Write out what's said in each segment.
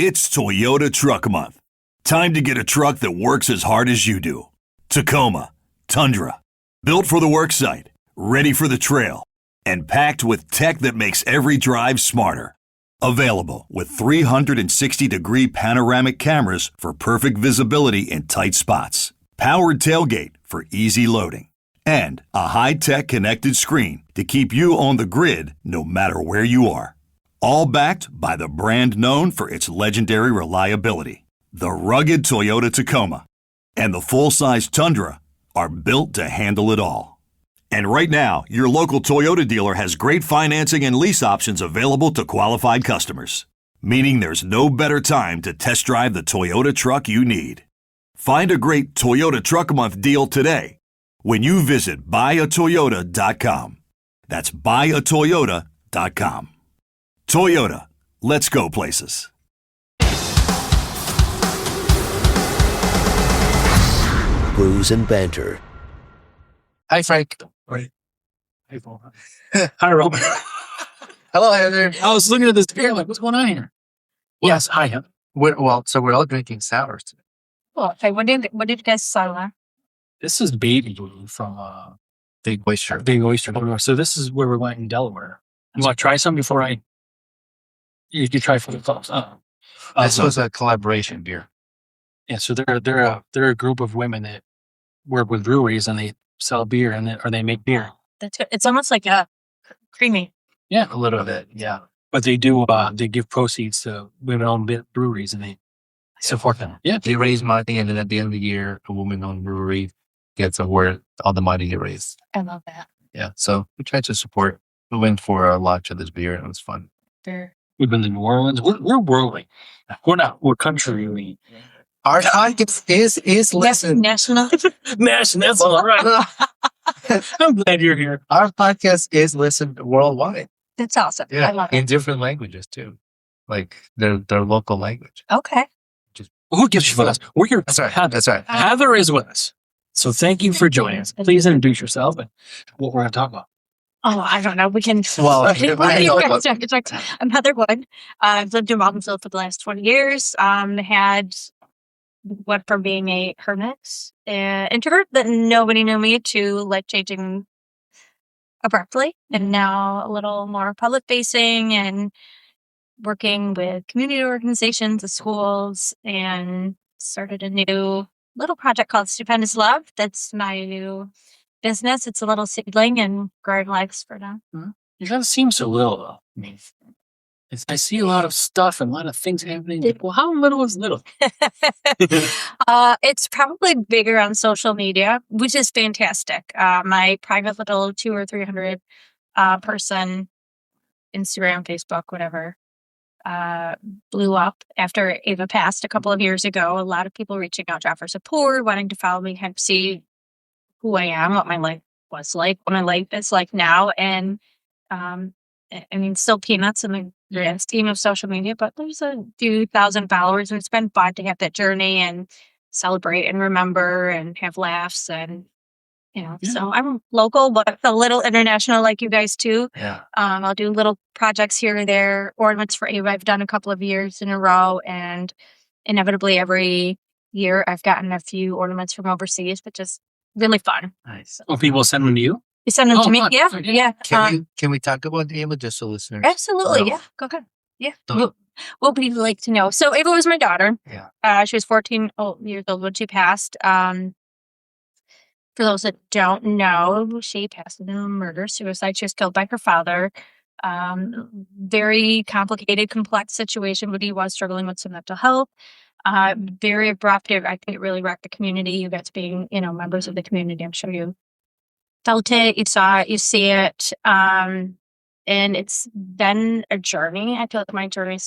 It's Toyota Truck Month. Time to get a truck that works as hard as you do. Tacoma, Tundra. Built for the worksite, ready for the trail, and packed with tech that makes every drive smarter. Available with 360-degree panoramic cameras for perfect visibility in tight spots. Powered tailgate for easy loading. And a high-tech connected screen to keep you on the grid no matter where you are. All backed by the brand known for its legendary reliability. The rugged Toyota Tacoma and the full-size Tundra are built to handle it all. And right now, your local Toyota dealer has great financing and lease options available to qualified customers, meaning there's no better time to test drive the Toyota truck you need. Find a great Toyota Truck Month deal today when you visit buyatoyota.com. That's buyatoyota.com. Toyota, let's go places. Brews and Banter. Hi, Frank. Right. Hey, Paul. Hi, Robert. Hello, Heather. I was looking at this beer, like, what's going on here? Yes, hi. We're all drinking sours today. Well, okay, what did you guys sell? This is Baby Blue from Big Oyster. Big Oyster. So this is where we went in Delaware. You want to try some before you try for the clubs? This was a collaboration beer. Yeah, so they're a group of women that work with breweries and they sell beer or they make beer. That's good. It's almost like a creamy. Yeah, A little bit, yeah. but they do. They give proceeds to women-owned breweries and they support them. Yeah, They raise money, and then at the end of the year, a woman-owned brewery gets awarded all the money they raised. I love that. Yeah, so we tried to support. We went for a launch of this beer, and it was fun. Beer. we've been to New Orleans. We're worldly. We're not. We're country. Our podcast is listened. National. That's all right. I'm glad you're here. Our podcast is listened worldwide. That's awesome. I Yeah, love it. in different languages too, like their local language. Okay. Who gives you for us? We're here. That's right. That's right. Heather is with us. So thank you for joining us. Please introduce yourself and what we're going to talk about. Oh, I don't know. We can. Well, I'm Heather Wood. I've lived in Walkinsville for the last 20 years. Went from being a hermit, introvert that nobody knew me, to life changing abruptly, and now a little more public facing and working with community organizations, the schools, and started a new little project called Stupendous Love. That's my new business. It's a little seedling and growing legs for now. You gotta seem so little, though. I mean, I see a lot of stuff and a lot of things happening. Well, how little is little? It's probably bigger on social media, which is fantastic. My private little 200 or 300 person Instagram, Facebook, whatever, blew up after Ava passed a couple of years ago. A lot of people reaching out to offer support, wanting to follow me, kind of see who I am, what my life was like, what my life is like now. And I mean, still peanuts in the grand scheme of social media, but there's a few thousand followers, and it's been fun to have that journey and celebrate and remember and have laughs. And, so I'm local, but a little international like you guys too. Yeah. I'll do little projects here or there, ornaments for Ava. I've done a couple of years in a row, and inevitably every year I've gotten a few ornaments from overseas, which is really fun. Nice. Well, people send them to you? You send them to me? fun. Yeah. Okay. Yeah. Can we talk about Ava just so listeners? Absolutely. No. Yeah. Go ahead. Yeah. Don't- What would you like to know? So Ava was my daughter. Yeah. She was 14 years old when she passed. For those that don't know, she passed in a murder-suicide. She was killed by her father. Very complicated, complex situation, but he was struggling with some mental health. Very abrupt. I think it really wrecked the community. You guys being, members of the community, I'm sure you felt it, you saw it, you see it. And it's been a journey. I feel like my journey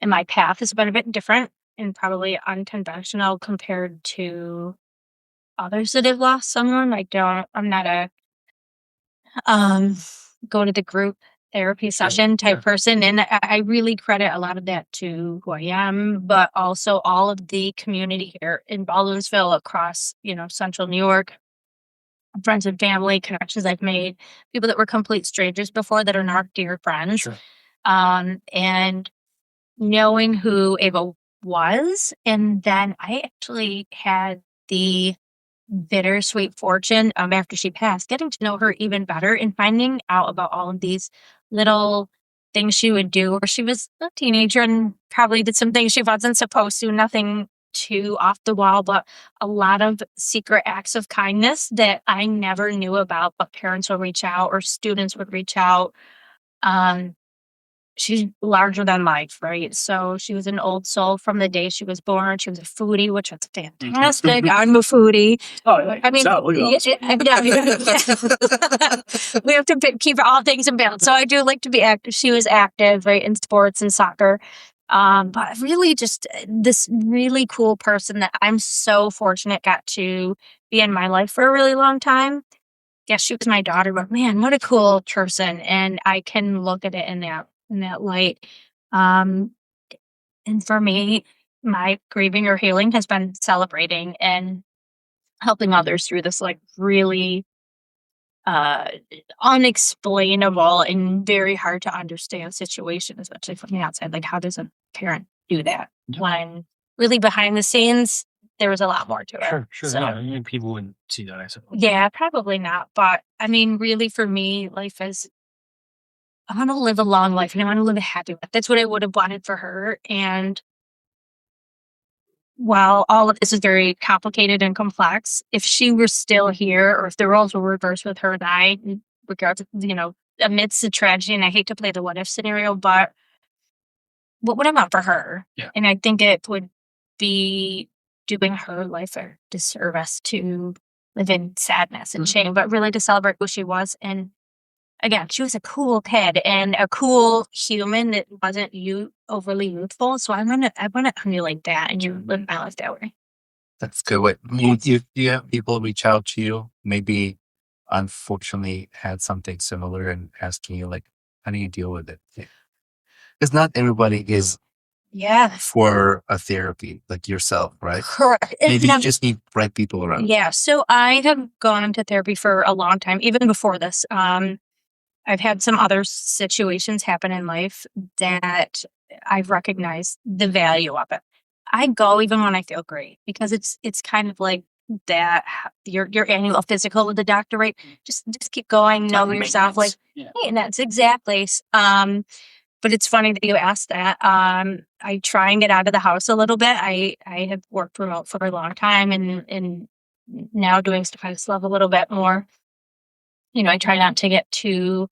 and my path has been a bit different and probably unconventional compared to others that have lost someone. I'm not a go to the group therapy session type person. And I really credit a lot of that to who I am, but also all of the community here in Baldwinsville, across, central New York, friends and family, connections I've made, people that were complete strangers before that are now dear friends. Sure. And knowing who Ava was. And then I actually had the bittersweet fortune of, after she passed, getting to know her even better and finding out about all of these little things she would do. Or she was a teenager and probably did some things she wasn't supposed to, nothing too off the wall, but a lot of secret acts of kindness that I never knew about, but parents would reach out or students would reach out. She's larger than life, right? So she was an old soul from the day she was born. She was a foodie, which was fantastic. I'm a foodie. Oh, I mean, we have to keep all things in balance. So I do like to be active. She was active, right, in sports and soccer. But really just this really cool person that I'm so fortunate got to be in my life for a really long time. Yes, she was my daughter, but man, what a cool person. And I can look at it in that light. And for me, my grieving or healing has been celebrating and helping others through this like really unexplainable and very hard to understand situation, especially from the outside. Like, how does a parent do that when really behind the scenes there was a lot more to it? Sure. So, Yeah, I mean, people wouldn't see that, I suppose. yeah, probably not. But I mean, really, for me, life is. I want to live a long life and I want to live a happy life. That's what I would have wanted for her. And while all of this is very complicated and complex, if she were still here or if the roles were reversed with her and I, regardless, amidst the tragedy, and I hate to play the what if scenario, but what would I want for her? Yeah. And I think it would be doing her life a disservice to live in sadness and shame, but really to celebrate who she was. And again, she was a cool kid and a cool human that wasn't overly youthful. So I want to emulate that and you live my life that way. That's good. What you have people reach out to you, maybe unfortunately had something similar and asking you like, how do you deal with it? Because not everybody is for a therapy like yourself, right? Correct. Maybe you just need right people around. Yeah. So I have gone to therapy for a long time, even before this. I've had some other situations happen in life that I've recognized the value of it. I go even when I feel great because it's kind of like that your annual physical with the doctor, right? Just keep going, know yourself, like, hey, and that's exactly. But it's funny that you asked that. I try and get out of the house a little bit. I have worked remote for a long time and now doing Stupendous Love a little bit more. I try not to get too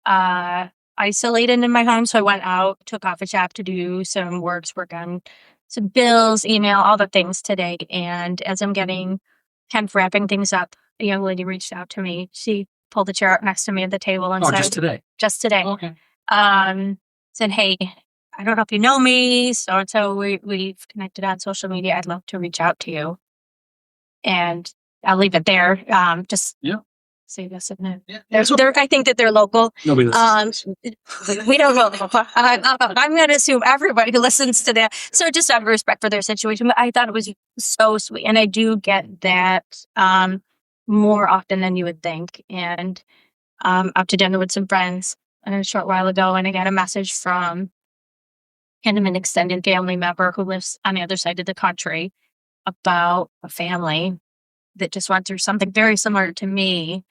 isolated in my home. So I went out to a coffee shop to do some work on some bills, email, all the things today. And as I'm getting kind of wrapping things up, a young lady reached out to me. She pulled the chair up next to me at the table and said, just today? Just today. Okay. Said, hey, I don't know if you know me. So we've connected on social media. I'd love to reach out to you. And I'll leave it there. Say this and that. Yeah. I think that they're local. Nobody listens. We don't know. I'm going to assume everybody listens to that. So just out of respect for their situation. But I thought it was so sweet. And I do get that more often than you would think. And out to dinner with some friends a short while ago. And I got a message from kind of an extended family member who lives on the other side of the country about a family that just went through something very similar to me.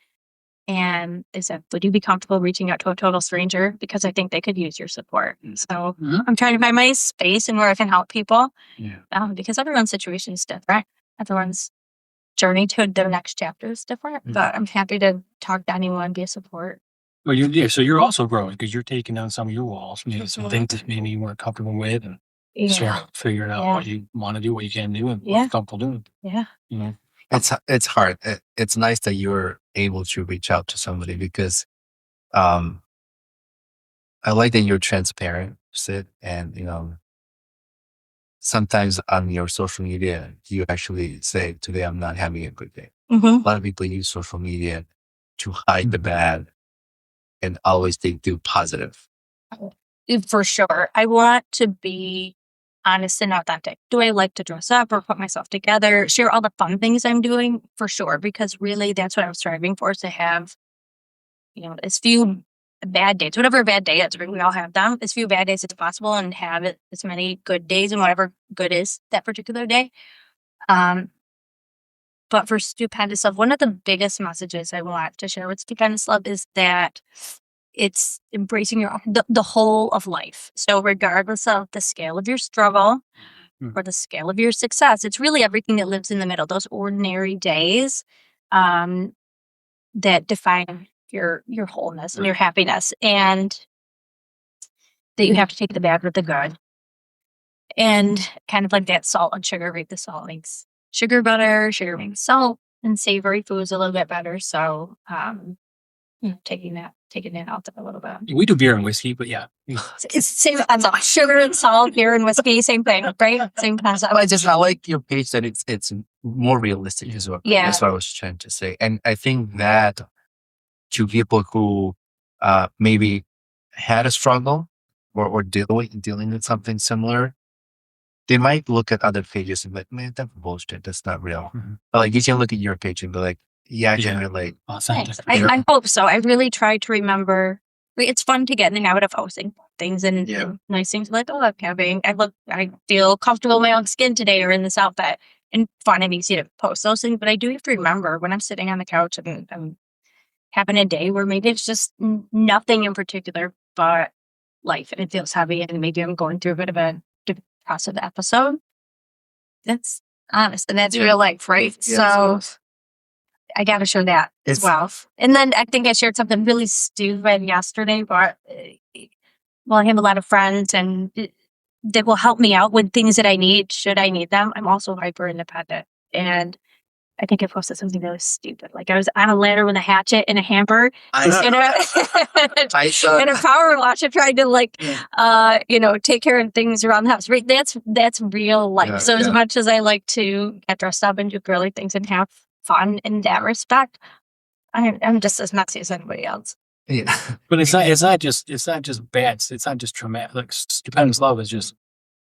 And they said, would you be comfortable reaching out to a total stranger? Because I think they could use your support. So I'm trying to find my space and where I can help people. Yeah. Because everyone's situation is different. Everyone's journey to their next chapter is different. But I'm happy to talk to anyone, be a support. Well, so you're also growing because you're taking down some of your walls, maybe some things that maybe you weren't comfortable with, and sort of figuring out what you want to do, what you can do, and what you're comfortable doing. Yeah. It's hard. It's nice that you're able to reach out to somebody because I like that you're transparent, Sid, and sometimes on your social media you actually say, today I'm not having a good day. A lot of people use social media to hide the bad and always they do positive. For sure. I want to be honest and authentic. Do I like to dress up or put myself together? Share all the fun things I'm doing? For sure. Because really that's what I'm striving for, is to have, as few bad days, whatever a bad day is, right? We all have them, as few bad days as possible, and have it as many good days and whatever good is that particular day. But for Stupendous Love, one of the biggest messages I want to share with Stupendous Love is that it's embracing the whole of life. So regardless of the scale of your struggle or the scale of your success, it's really everything that lives in the middle, those ordinary days that define your wholeness and your happiness, and that you have to take the bad with the good. And kind of like that salt and sugar, right? The salt makes sugar better, sugar makes salt, and savory foods a little bit better. So taking that out a little bit. We do beer and whiskey, but yeah. It's same as sugar and salt, beer and whiskey, same thing, right? Same concept. I like your page that it's more realistic as well. Yeah. That's what I was trying to say. And I think that to people who maybe had a struggle or dealing with something similar, they might look at other pages and be like, man, that's bullshit. That's not real. But like you can look at your page and be like, yeah, I can relate. Authentic. I hope so. I really try to remember. It's fun to get in the habit of posting things and nice things like, oh, I feel comfortable in my own skin today or in this outfit, and fun and easy to post those things. But I do have to remember when I'm sitting on the couch and I'm having a day where maybe it's just nothing in particular but life, and it feels heavy, and maybe I'm going through a bit of a depressive episode. That's honest, and that's real life, right? Yeah, so I got to show that as well. And then I think I shared something really stupid yesterday, but I have a lot of friends and that will help me out with things that I need, should I need them. I'm also hyper independent. And I think I posted something that was stupid. Like I was on a ladder with a hatchet and a hammer and a power washer trying to take care of things around the house. Right? That's real life. So as much as I like to get dressed up and do girly things and have fun in that respect, I'm just as messy as anybody else. Yeah. But it's not just bad. It's not just traumatic. Like Stupendous Love is just,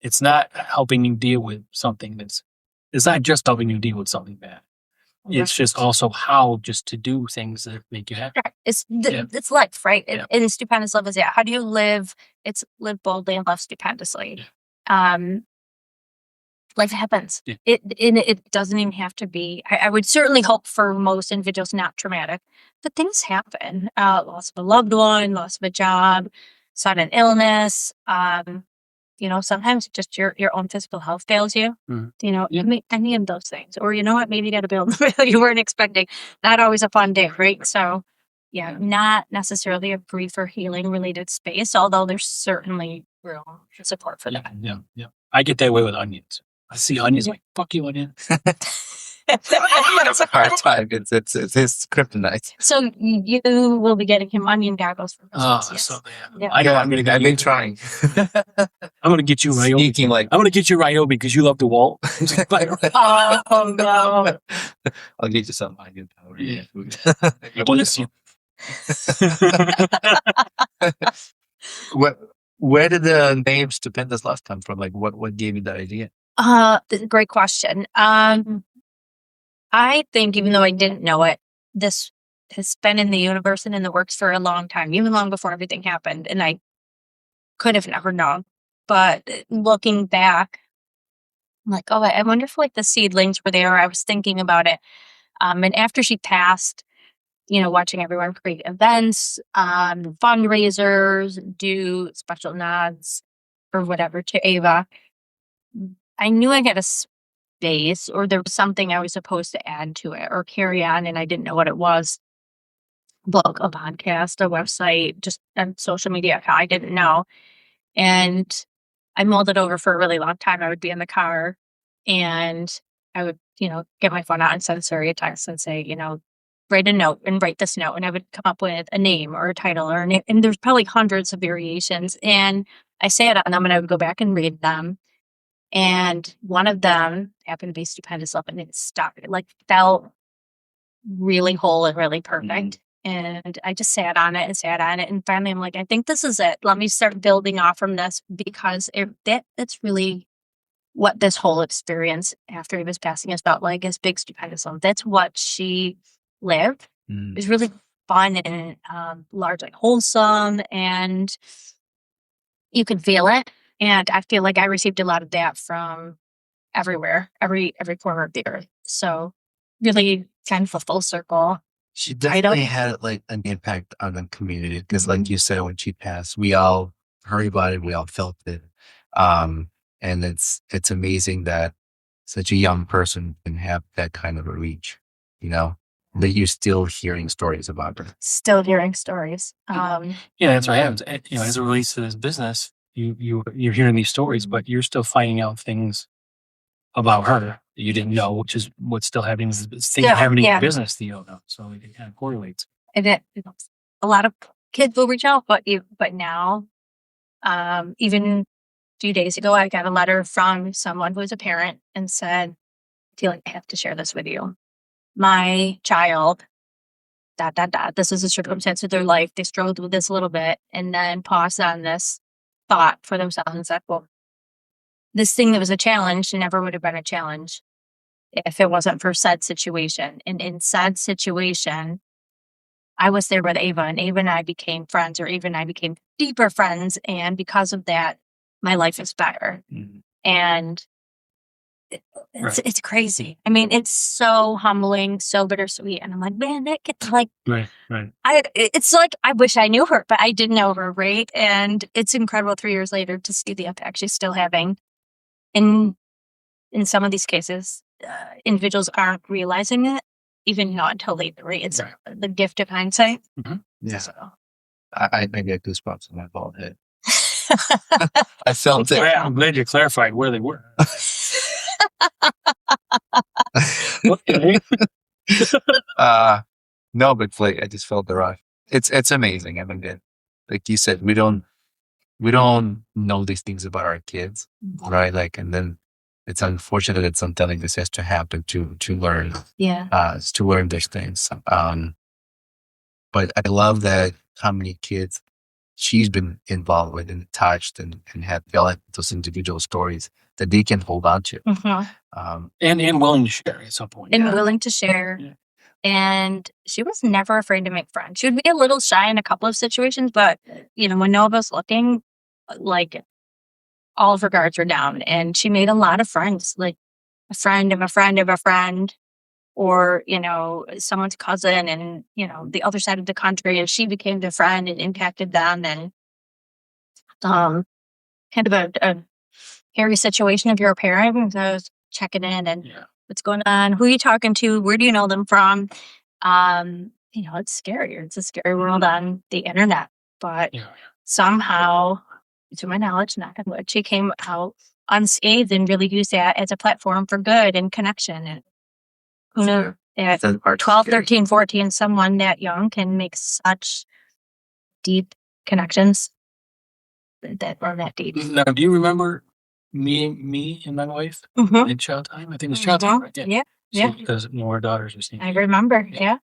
it's not helping you deal with something it's not just helping you deal with something bad. It's just also how just to do things that make you happy. Right. It's life, right? Yeah. And Stupendous Love is how do you live? It's live boldly and love stupendously. Life happens. Yeah. It doesn't even have to be. I would certainly hope for most individuals not traumatic, but things happen. Loss of a loved one, loss of a job, sudden illness. Sometimes just your own physical health fails you. Any of those things, or you know what, maybe you got a bill in the mail you weren't expecting. Not always a fun day, right? So, not necessarily a grief or healing related space, although there's certainly real support for that. Yeah. I get that way with onions. I see onions like, fuck you, onion. That's a hard time. It's his kryptonite. So you will be getting him onion goggles for Christmas. Yes? So yeah. I've been trying. I'm gonna get you Ryobi. I'm gonna get you Ryobi because you love the wall. Oh no! I'll get you some onion powder. Yeah. Bless you. Where did the name Stupendous Love come from? Like, what gave you that idea? Great question. I think, even though I didn't know it, this has been in the universe and in the works for a long time, even long before everything happened, and I could have never known. But looking back, I'm like, oh, I wonder if the seedlings were there. I was thinking about it, and after she passed, watching everyone create events, fundraisers, do special nods or whatever to Ava, I knew I had a space, or there was something I was supposed to add to it or carry on, and I didn't know what it was. Book, a podcast, a website, just a social media account. I didn't know. And I mulled it over for a really long time. I would be in the car and I would, get my phone out and send Siri a text and say, write a note and write this note. And I would come up with a name or a title or a name. And there's probably hundreds of variations. And I sat on them and I would go back and read them. And one of them happened to be Stupendous Love, and it stuck. It felt really whole and really perfect. And I just sat on it. And finally I'm like, I think this is it. Let me start building off from this, because that's really what this whole experience after he was passing is about, is big Stupendous Love. That's what she lived. It was really fun and largely wholesome, and you could feel it. And I feel like I received a lot of that from everywhere, every corner of the earth. So really kind of a full circle. She don't- definitely had like an impact on the community because, like you said, when she passed, we all heard about it, we all felt it, and it's amazing that such a young person can have that kind of a reach. You know, that you're still hearing stories about her. Still hearing stories. Yeah, that's what happens. You know, as it relates to this business, you're hearing these stories, but you're still finding out things about her that you didn't know, which is what's still happening. Things happening in business that you don't know. So it kind of correlates. And a lot of kids will reach out, but now, even a few days ago, I got a letter from someone who is a parent and said, I feel like I have to share this with you. My child, ... This is a circumstance of their life. They struggled with this a little bit and then paused on this thought for themselves and said, well, this thing that was a challenge never would have been a challenge if it wasn't for said situation. And in said situation, I was there with Ava, and Ava and I became friends, or Ava and I became deeper friends. And because of that, my life is better. Mhm. And it's crazy. I mean, it's so humbling, so bittersweet. And I'm like, man, that gets like, Right. it's like, I wish I knew her, but I didn't know her, right? And it's incredible 3 years later to see the impact she's still having. In some of these cases, individuals aren't realizing it, even not until later, right? It's the gift of hindsight. Mhm. Yeah, So. I get goosebumps on my bald head. I felt it. I'm glad you clarified where they were. No, but like I just felt the rush. It's amazing. I mean, like you said, we don't know these things about our kids, right? Like, and then it's unfortunate that something like this has to happen to learn, to learn these things. But I love that how many kids she's been involved with and touched and have felt those individual stories that they can hold on to. And willing to share at some point. And willing to share. Yeah. And she was never afraid to make friends. She would be a little shy in a couple of situations, but when no one was looking, like all of her guards were down, and she made a lot of friends, like a friend of a friend of a friend, or someone's cousin, and the other side of the country, and she became their friend and impacted them, and kind of a hairy situation if you're a parent. So I was checking in and what's going on, who are you talking to, where do you know them from? It's scary. It's a scary world on the internet, but somehow, to my knowledge, knock on wood, she came out unscathed and really used that as a platform for good and connection. And who knows, at 12, 13, 14, someone that young can make such deep connections that are that deep. Now, do you remember me and my wife in child time? I think it was child time, right? Yeah. Because our daughters were seeing. I remember. Yeah.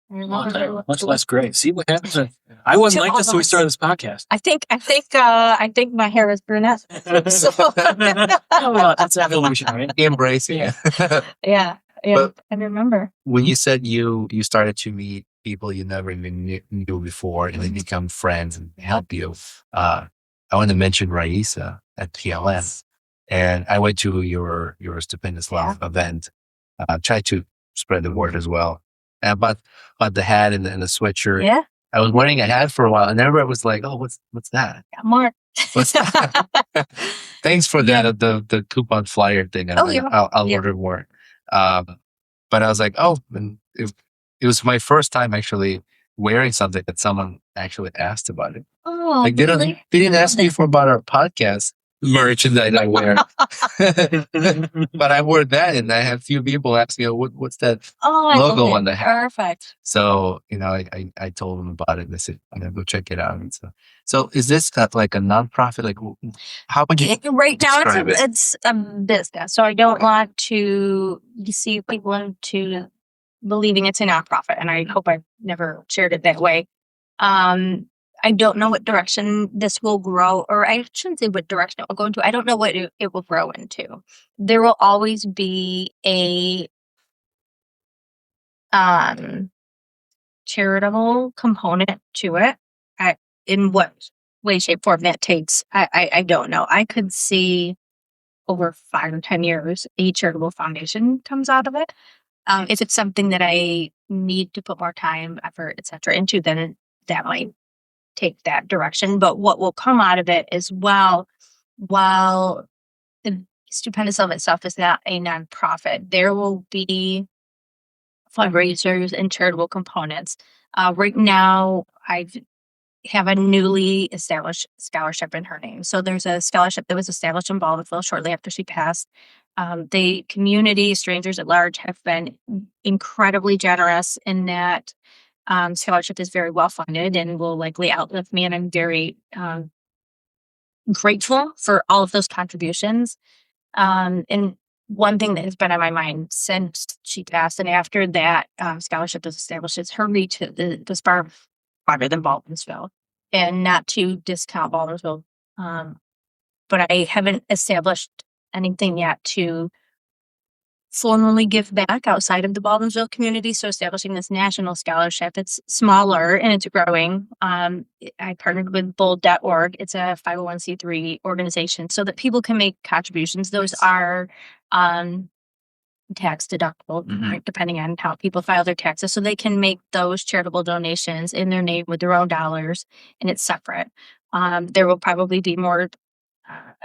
I Long remember. time, much less gray. See what happens? I wasn't like this when we started this podcast. I think my hair is brunette. So Well, that's evolution, right? Embracing it. yeah. But I remember. when you said you started to meet people you never even knew before and they become friends and help you, I want to mention Raisa at PLN. And I went to your Stupendous Love event. Tried to spread the word as well. And but the hat and the sweatshirt. Yeah. I was wearing a hat for a while, and everybody was like, "Oh, what's that? Mark." What's that?" Thanks for that. The coupon flyer thing. I'll order more. But I was like, oh, and it was my first time actually wearing something that someone actually asked about it. Oh, like really? they didn't ask me about our podcast merchandise I wear. But I wore that, and I had a few people ask me, what's that logo on the hat? Perfect. So, I told them about it, and they said, I'm going to go check it out. And so is this like a nonprofit? Like, how would you right now describe it? It's a business. So I don't want to deceive people into believing it's a nonprofit. And I hope I've never shared it that way. I don't know what direction this will grow, or I shouldn't say what direction it will go into. I don't know what it will grow into. There will always be a charitable component to it. In what way, shape, form that takes, I don't know. I could see over 5 or 10 years a charitable foundation comes out of it. If it's something that I need to put more time, effort, etc. into, then that might take that direction. But what will come out of it is, while the Stupendous Love itself is not a nonprofit, there will be fundraisers and charitable components. Right now, I have a newly established scholarship in her name. So there's a scholarship that was established in Baldwinville shortly after she passed. The community, strangers at large, have been incredibly generous in that scholarship is very well funded and will likely outlive me. And I'm very grateful for all of those contributions. And one thing that has been on my mind since she passed and after that scholarship was established is her reach was far farther than Baldwinsville. And not to discount Baldwinsville, but I haven't established anything yet to formally give back outside of the Baldwinsville community. So establishing this national scholarship, it's smaller and it's growing. I partnered with bold.org. It's a 501c3 organization so that people can make contributions. Those are tax deductible, right, depending on how people file their taxes. So they can make those charitable donations in their name with their own dollars, and it's separate. There will probably be more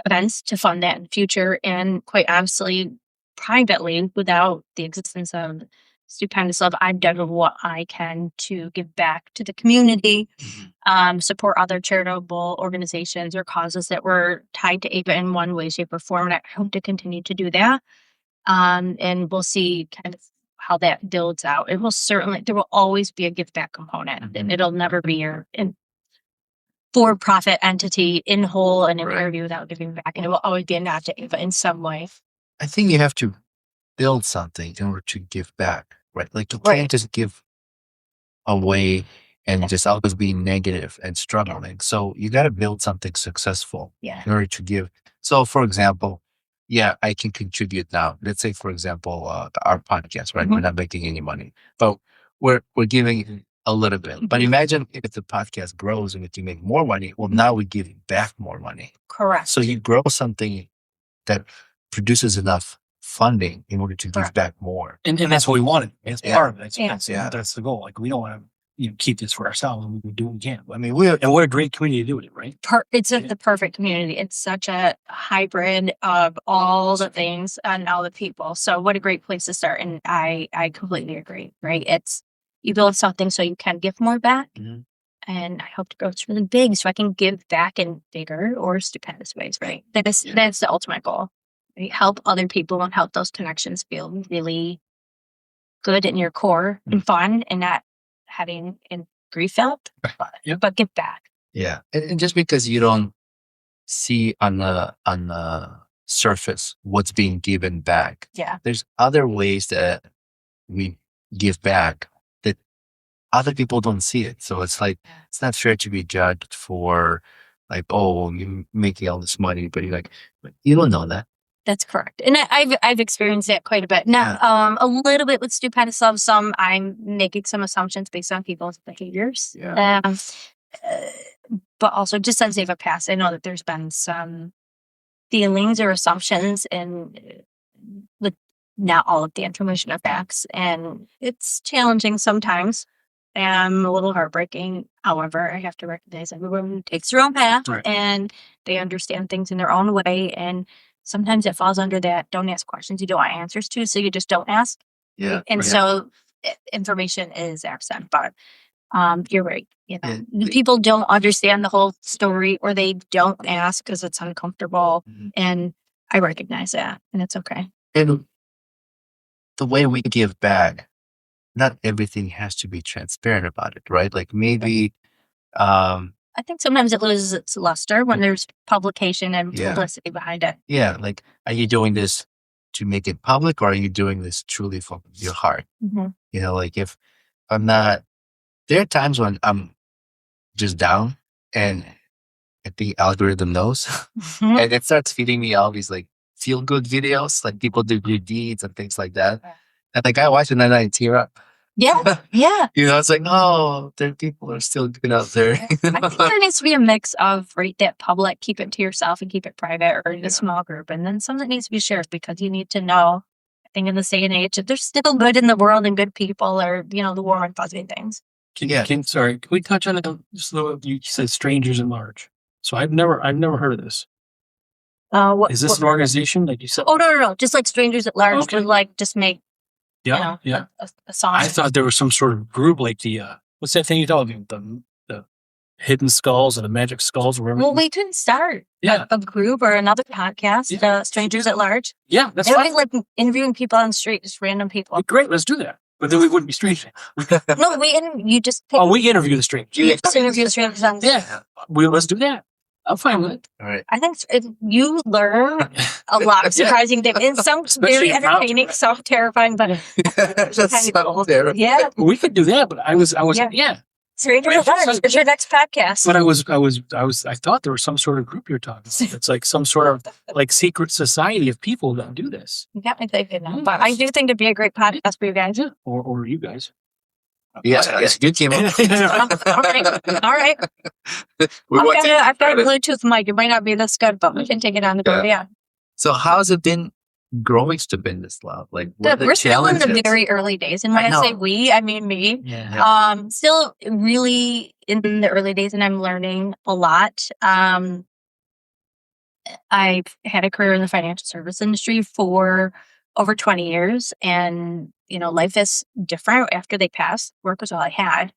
events to fund that in the future. And quite honestly, privately, without the existence of Stupendous Love, I've done what I can to give back to the community, support other charitable organizations or causes that were tied to Ava in one way, shape, or form. And I hope to continue to do that. And we'll see kind of how that builds out. It will certainly, there will always be a give back component, and it'll never be your for-profit entity in whole and in purview without giving back. And it will always be a nod to Ava in some way. I think you have to build something in order to give back, right? Like you can't just give away and just always be negative and struggling. So you got to build something successful in order to give. So for example, I can contribute now. Let's say, for example, our podcast, right? We're not making any money, but we're giving a little bit. But imagine if the podcast grows and if you make more money, well, now we're giving back more money. Correct. So you grow something that produces enough funding in order to give back more. And that's what we wanted. It's part of it. That's the goal. Like, we don't want to keep this for ourselves, and we do what we can. I mean, we're a great community to do it, right? It's the perfect community. It's such a hybrid of all the things and all the people. So what a great place to start. And I completely agree, right? It's, you build something so you can give more back. And I hope to grow it's really big so I can give back in bigger or stupendous ways, right? That's the ultimate goal. Right? Help other people and help those connections feel really good in your core and fun and not having grief felt, but give back. Yeah. And just because you don't see on the surface what's being given back, there's other ways that we give back that other people don't see it. So it's like, it's not fair to be judged for like, oh, you're making all this money, but you're like, but you don't know that. That's correct. And I've experienced that quite a bit. Now, a little bit with Stupendous Love. Some I'm making some assumptions based on people's behaviors. But also just since they've passed, I know that there's been some feelings or assumptions and with not all of the information of facts. And it's challenging sometimes and a little heartbreaking. However, I have to recognize everyone takes their own path and they understand things in their own way. And sometimes it falls under that don't ask questions you don't want answers to, so you just don't ask. So information is absent, but you're right. You know, people don't understand the whole story or they don't ask because it's uncomfortable. And I recognize that, and it's okay. And the way we give back, not everything has to be transparent about it, right? Like maybe I think sometimes it loses its luster when there's publication and publicity behind it. Yeah, like, are you doing this to make it public, or are you doing this truly from your heart? You know, like if I'm not, there are times when I'm just down and I think algorithm knows and it starts feeding me all these like feel good videos, like people do good deeds and things like that. And like I watch it and I tear up. Yeah. Yeah. It's like, oh, there people are still good out there. I think there needs to be a mix of that public, keep it to yourself and keep it private, or in a small group, and then some that needs to be shared because you need to know. I think in this day and age, that there's still good in the world and good people, or the warm and fuzzy things. Can we touch on it just a little? You said strangers in large. So I've never heard of this. Is this an organization like you said? Oh no! Just like strangers at large, Okay. would like just make Yeah. a song. I thought there was some sort of group like the what's that thing you told me? The hidden skulls and the magic skulls or whatever. Well, we can start a group or another podcast, Strangers at Large. Yeah, that's It would fine. be like interviewing people on the street, just random people. Great, let's do that. But then we wouldn't be strangers. No, you just pick, We interview the strangers. you just interview strangers on the street. Yeah, let's do that. I'm fine with it. All right. I think you learn a lot of surprising things. And some very Especially entertaining, some terrifying, but That's so terrible. yeah. We could do that, but I was Yeah. Strangers at Large is your next podcast. But I thought there was some sort of group you're talking about. It's like some sort of like secret society of people that do this. You got me thinking now. But I do think it'd be a great podcast for you guys. Or you guys. Yes, good team up. All right. I've got a Bluetooth mic. It might not be this good, but we can take it on the go. Yeah. So how's it been growing Stupendous Love? Like, what are the We're still in challenges? the very early days. And when I say we, I mean me. Yeah. Still really in the early days, and I'm learning a lot. I've had a career in the financial service industry for over 20 years, and life is different after they pass. Work was all I had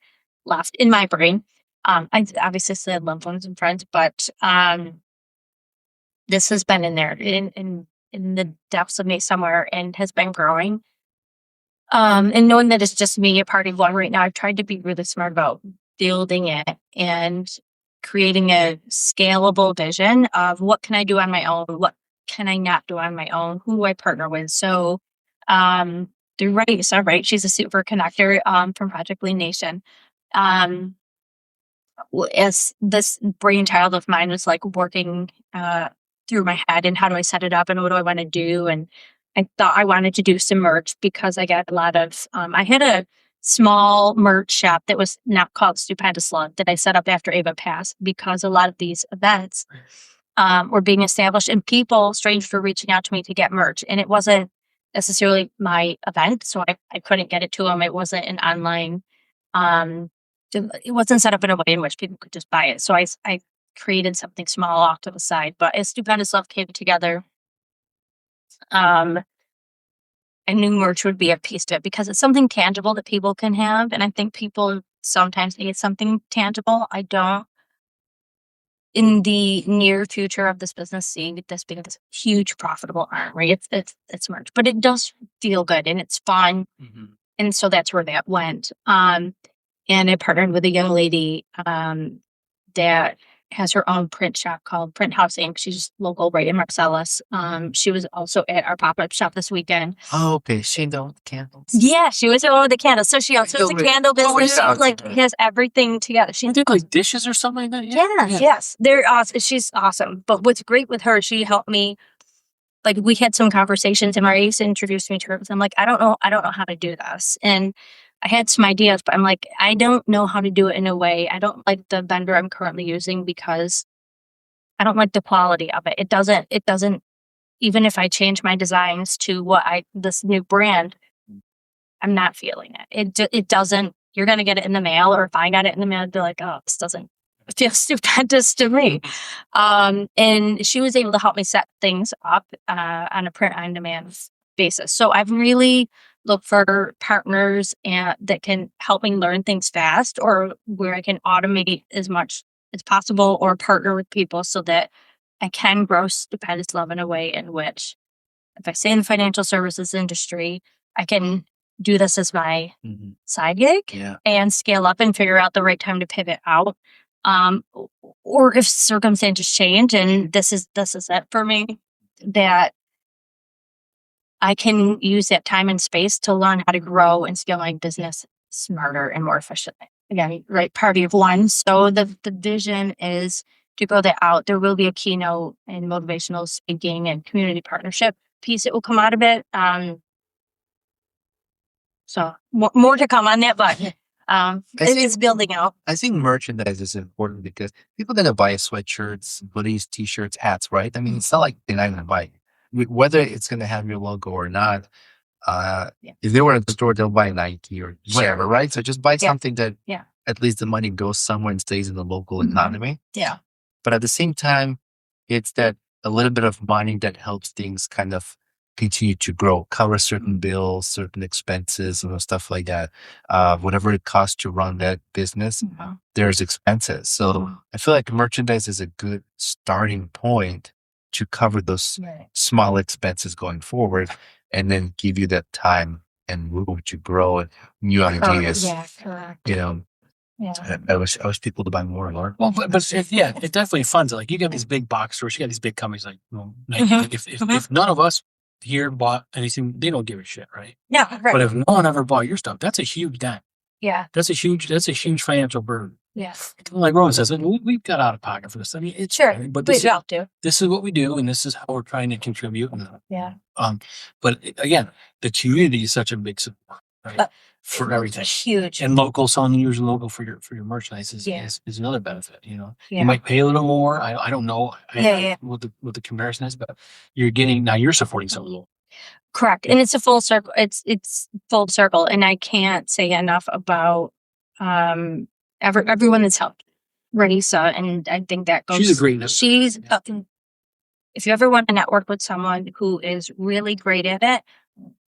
left in my brain. I obviously still had loved ones and friends, but this has been in there in the depths of me somewhere, and has been growing. And knowing that it's just me, a party of one right now, I've tried to be really smart about building it and creating a scalable vision of what can I do on my own, what can I not do on my own, who do I partner with. So through Raisa, right? She's a super connector from Project Lean Nation. As this brainchild of mine was like working through my head, and how do I set it up, and what do I want to do, and I thought I wanted to do some merch because I got a lot of I had a small merch shop that was now called Stupendous Love that I set up after Ava passed, because a lot of these events were being established, and strangers were reaching out to me to get merch, and it wasn't necessarily my event, so I couldn't get it to them. It wasn't an online it wasn't set up in a way in which people could just buy it. So I created something small off to the side. But as Stupendous Love came together, I knew merch would be a piece of it, because it's something tangible that people can have. And I think people sometimes need something tangible. I don't, in the near future of this business, seeing this being this huge profitable arm, right? It's merch, but it does feel good and it's fun. Mm-hmm. And so that's where that went. And I partnered with a young lady that has her own print shop called Print House Inc. She's local, right in Marcellus. She was also at our pop-up shop this weekend. Oh, okay. She knows the candles. Yeah, she was with the candles. So she also has a candle business. She has everything together. She did like dishes or something like that. Yes. They're awesome. She's awesome. But what's great with her, she helped me. Like, we had some conversations, and Maurice introduced me to her. And I'm like, I don't know how to do this. And I had some ideas, but I'm like, I don't know how to do it in a way. I don't like the vendor I'm currently using because I don't like the quality of it. It doesn't, even if I change my designs to this new brand, I'm not feeling it. It doesn't, you're going to get it in the mail, or if I got it in the mail, I'd be like, oh, this doesn't feel stupendous to me. And she was able to help me set things up on a print on demand basis. So I've really looked for partners that can help me learn things fast, or where I can automate as much as possible, or partner with people so that I can grow Stupendous Love in a way in which, if I stay in the financial services industry, I can do this as my side gig and scale up and figure out the right time to pivot out. Or if circumstances change and this is it for me, that I can use that time and space to learn how to grow and scale my business smarter and more efficiently. Again, right, party of one. So the vision is to grow that out. There will be a keynote and motivational speaking and community partnership piece that will come out of it. So more to come on that, but it is building out. I think merchandise is important because people are going to buy sweatshirts, hoodies, t-shirts, hats, right? I mean, it's not like they're not going to buy it. Whether it's going to have your logo or not. If they were at the store, they'll buy Nike or whatever, right? So just buy something that at least the money goes somewhere and stays in the local economy. Yeah. But at the same time, it's that a little bit of money that helps things kind of continue to grow, cover certain bills, certain expenses, stuff like that. Whatever it costs to run that business, there's expenses. So I feel like merchandise is a good starting point to cover those small expenses going forward, and then give you that time and room to grow and new ideas. Yeah, correct. Yeah. I wish people to buy more and more. Well, but it definitely funds it. Like you got these big box stores, you got these big companies like, if none of us here bought anything, they don't give a shit, right? No, right. But if no one ever bought your stuff, that's a huge dent. Yeah. That's a huge financial burden. Yeah. Like Rowan says, we've got out of pocket for this. I mean, it's sure, but this Yeah. But again, the community is such a big support, right? For everything. Huge. And local, selling yours local for your merchandise is another benefit. You might pay a little more. I don't know what the comparison is, but you're supporting something local. Correct. And it's a full circle. It's full circle. And I can't say enough about everyone that's helped Ranisa. And I think that goes. She's a great if you ever want to network with someone who is really great at it,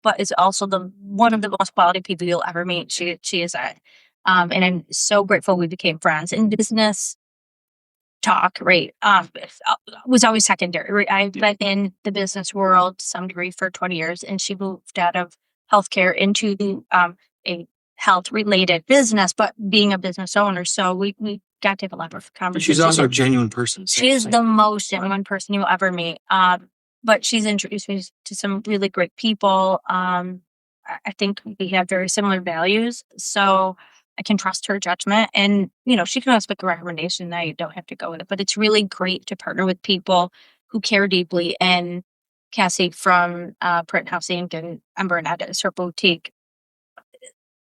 but is also one of the most quality people you'll ever meet, she is that. And I'm so grateful we became friends. In business talk, right, was always secondary. Right? I've been in the business world to some degree for 20 years, and she moved out of healthcare into a health-related business, but being a business owner. So we got to have a lot of conversations. She's also a genuine person. She is the most genuine person you'll ever meet. But she's introduced me to some really great people. I think we have very similar values, so I can trust her judgment. And, she can always make a recommendation that you don't have to go with it. But it's really great to partner with people who care deeply. And Cassie from Print House Inc. and Ember and Ed is her boutique.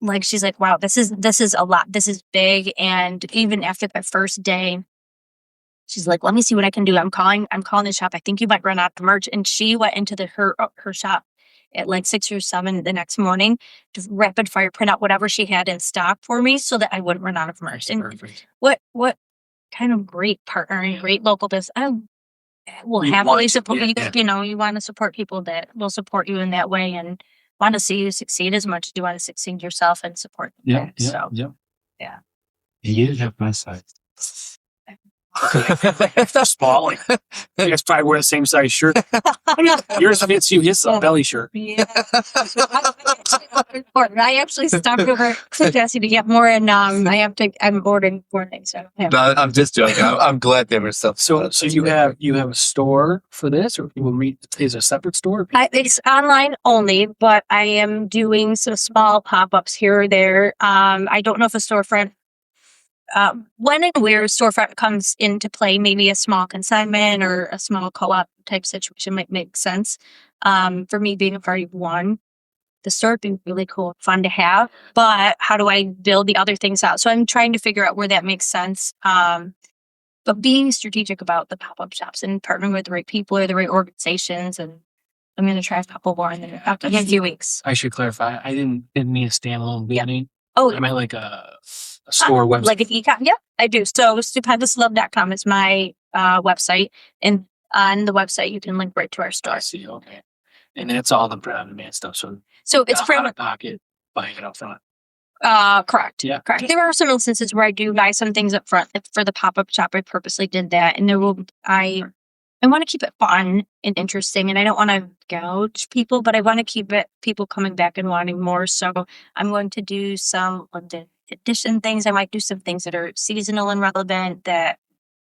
Like, she's like, wow, this is a lot. This is big. And even after that first day, she's like, let me see what I can do. I'm calling the shop. I think you might run out of merch. And she went into her shop at like 6 or 7 the next morning to rapid fire print out whatever she had in stock for me so that I wouldn't run out of merch. And what kind of great partner and great local business. I will happily support you. You want to support people that will support you in that way and want to see you succeed as much as you want to succeed yourself and support them. Yeah. You have my size. Small. It's probably wear the same size shirt. Yours fits you. His belly shirt. Yeah. I actually stopped over to Jesse to get more, and I'm ordering more things. So no, I'm just joking. I'm glad they were stuff. So you have a store for this, or people is a separate store? It's online only, but I am doing some small pop-ups here or there. I don't know if a storefront. When and where a storefront comes into play, maybe a small consignment or a small co-op type situation might make sense. For me, being a party of one, the store would be really cool, fun to have. But how do I build the other things out? So I'm trying to figure out where that makes sense. But being strategic about the pop-up shops and partnering with the right people or the right organizations, and I'm going to try a couple more in a few weeks. I should clarify. I didn't mean a standalone building. Oh, I meant like a store website. Like an e-com? Yeah, I do. So StupendousLove.com is my website. And on the website, you can link right to our store. I see. Okay. And that's all the print-on-demand stuff. So it's out of pocket, buying it up front. Correct. Yeah. Correct. There are some instances where I do buy some things up front. For the pop-up shop, I purposely did that. And I want to keep it fun and interesting, and I don't want to gouge people, but I want to keep it people coming back and wanting more. So I'm going to do some limited edition things. I might do some things that are seasonal and relevant that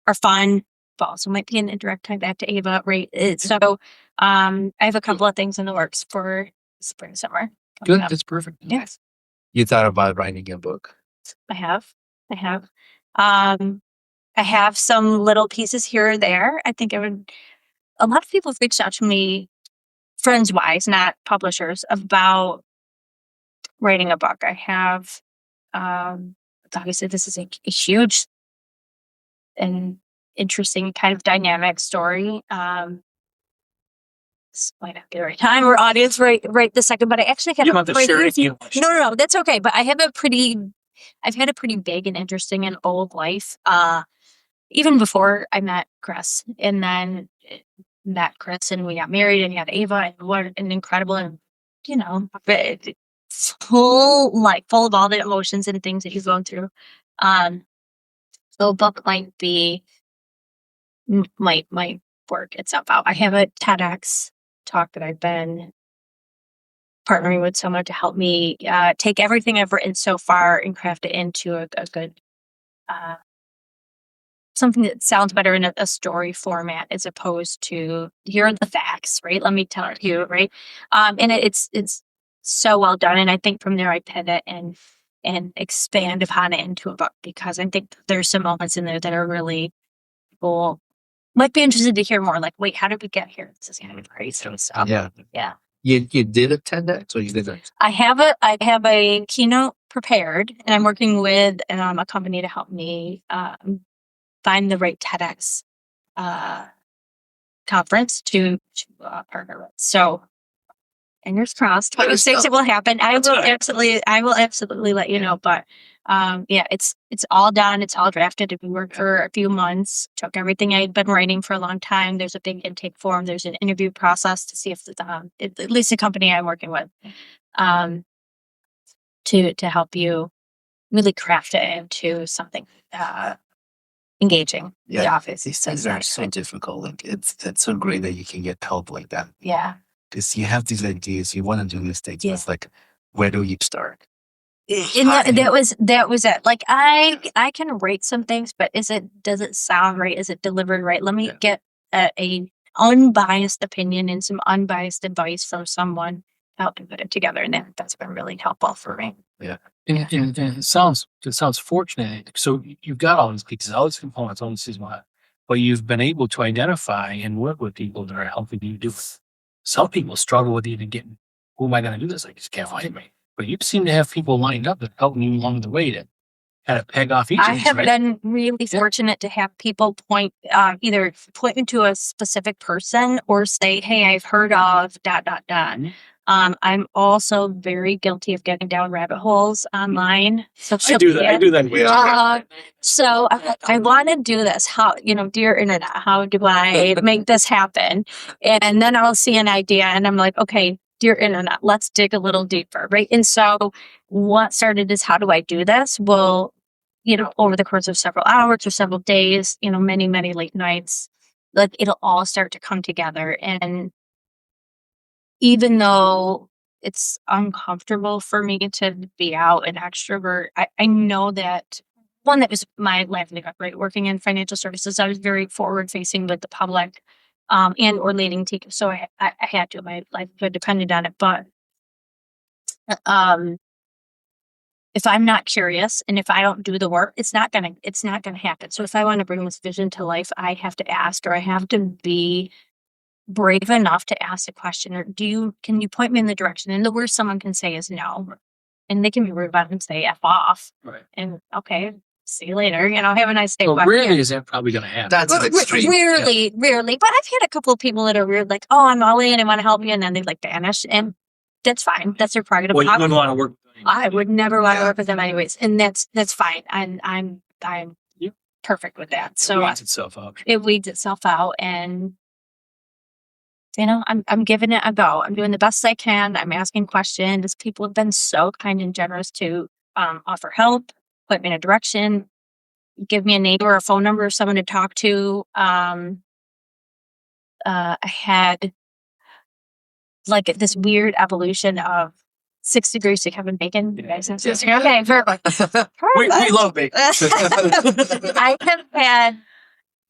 are fun, but also might be an indirect tie back to Ava. Right. So I have a couple of things in the works for spring, summer. Good. That's perfect. Yes. You thought about writing a book? I have. I have some little pieces here or there. I think a lot of people have reached out to me, friends-wise, not publishers, about writing a book. I have, obviously, this is a huge and interesting kind of dynamic story. This might not be the right time or audience right this second, but I actually have You don't have to share anything. no, that's okay. But I've had a pretty big and interesting and old life. Even before I met Chris, and then met Chris, and we got married, and we had Ava, and what an incredible, and full life, full of all the emotions and things that you've gone through. So a book might work itself out. I have a TEDx talk that I've been partnering with someone to help me take everything I've written so far and craft it into a good something that sounds better in a story format as opposed to here are the facts, right? Let me tell you, right? And it's so well done, and I think from there I pivot and expand upon it into a book, because I think there's some moments in there that are really cool. Might be interested to hear more. Like, wait, how did we get here? This is kind of crazy. So, yeah. You did a TEDx, or you didn't? I have a keynote prepared, and I'm working with a company to help me find the right TEDx conference to partner with. So, fingers crossed, it will happen. I will absolutely let you know. But it's all done. It's all drafted. We worked for a few months. Took everything I had been writing for a long time. There's a big intake form. There's an interview process to see if at least the company I'm working with, to help you really craft it into something engaging. Yeah, the office. these things are so difficult. Like it's so great that you can get help like that. Yeah. Because you have these ideas, you want to do these things. It's like, where do you start? And that was it. Like I can write some things, but does it sound right? Is it delivered right? Let me get a unbiased opinion and some unbiased advice from someone to help me put it together, and that's been really helpful for me. Yeah. And it sounds fortunate. So you've got all these pieces, all these components, all this is what, but you've been able to identify and work with people that are helping you do it. Some people struggle with even getting, who am I going to do this? I just can't find me. But you seem to have people lined up that are helping you along the way to kind of peg off each of I these, have right? been really fortunate to have people either point me to a specific person or say, hey, I've heard of ... Mm-hmm. I'm also very guilty of getting down rabbit holes online. I do that. So I want to do this. How, dear internet, how do I make this happen? And then I'll see an idea and I'm like, okay, dear internet, let's dig a little deeper, right? And so what started is, how do I do this? Well, over the course of several hours or several days, many, many late nights, like it'll all start to come together. And even though it's uncomfortable for me to be out and extrovert, I know that that was my livelihood, right? Working in financial services, I was very forward facing with the public, and or leading teams. So I had to, my livelihood depended on it. But if I'm not curious and if I don't do the work, it's not gonna happen. So if I want to bring this vision to life, I have to ask, or I have to be brave enough to ask a question, or can you point me in the direction? And the worst someone can say is no. And they can be rude about it and say F off. Right. And okay, see you later. Have a nice day. So rarely is that probably going to happen. That's an extreme. Rarely. But I've had a couple of people that are weird, like, oh, I'm all in, I want to help you, and then they vanish. And that's fine. That's their prerogative. Well, you wouldn't want to work with them. I would never want to work with them anyways. And that's fine. I'm perfect with that. So it weeds itself out. It weeds itself out, and I'm giving it a go. I'm doing the best I can. I'm asking questions. People have been so kind and generous to offer help, point me in a direction, give me a name or a phone number of someone to talk to. I had this weird evolution of 6 Degrees to Kevin Bacon. You guys know 6 Degrees? Okay, perfect. We love bacon. I have had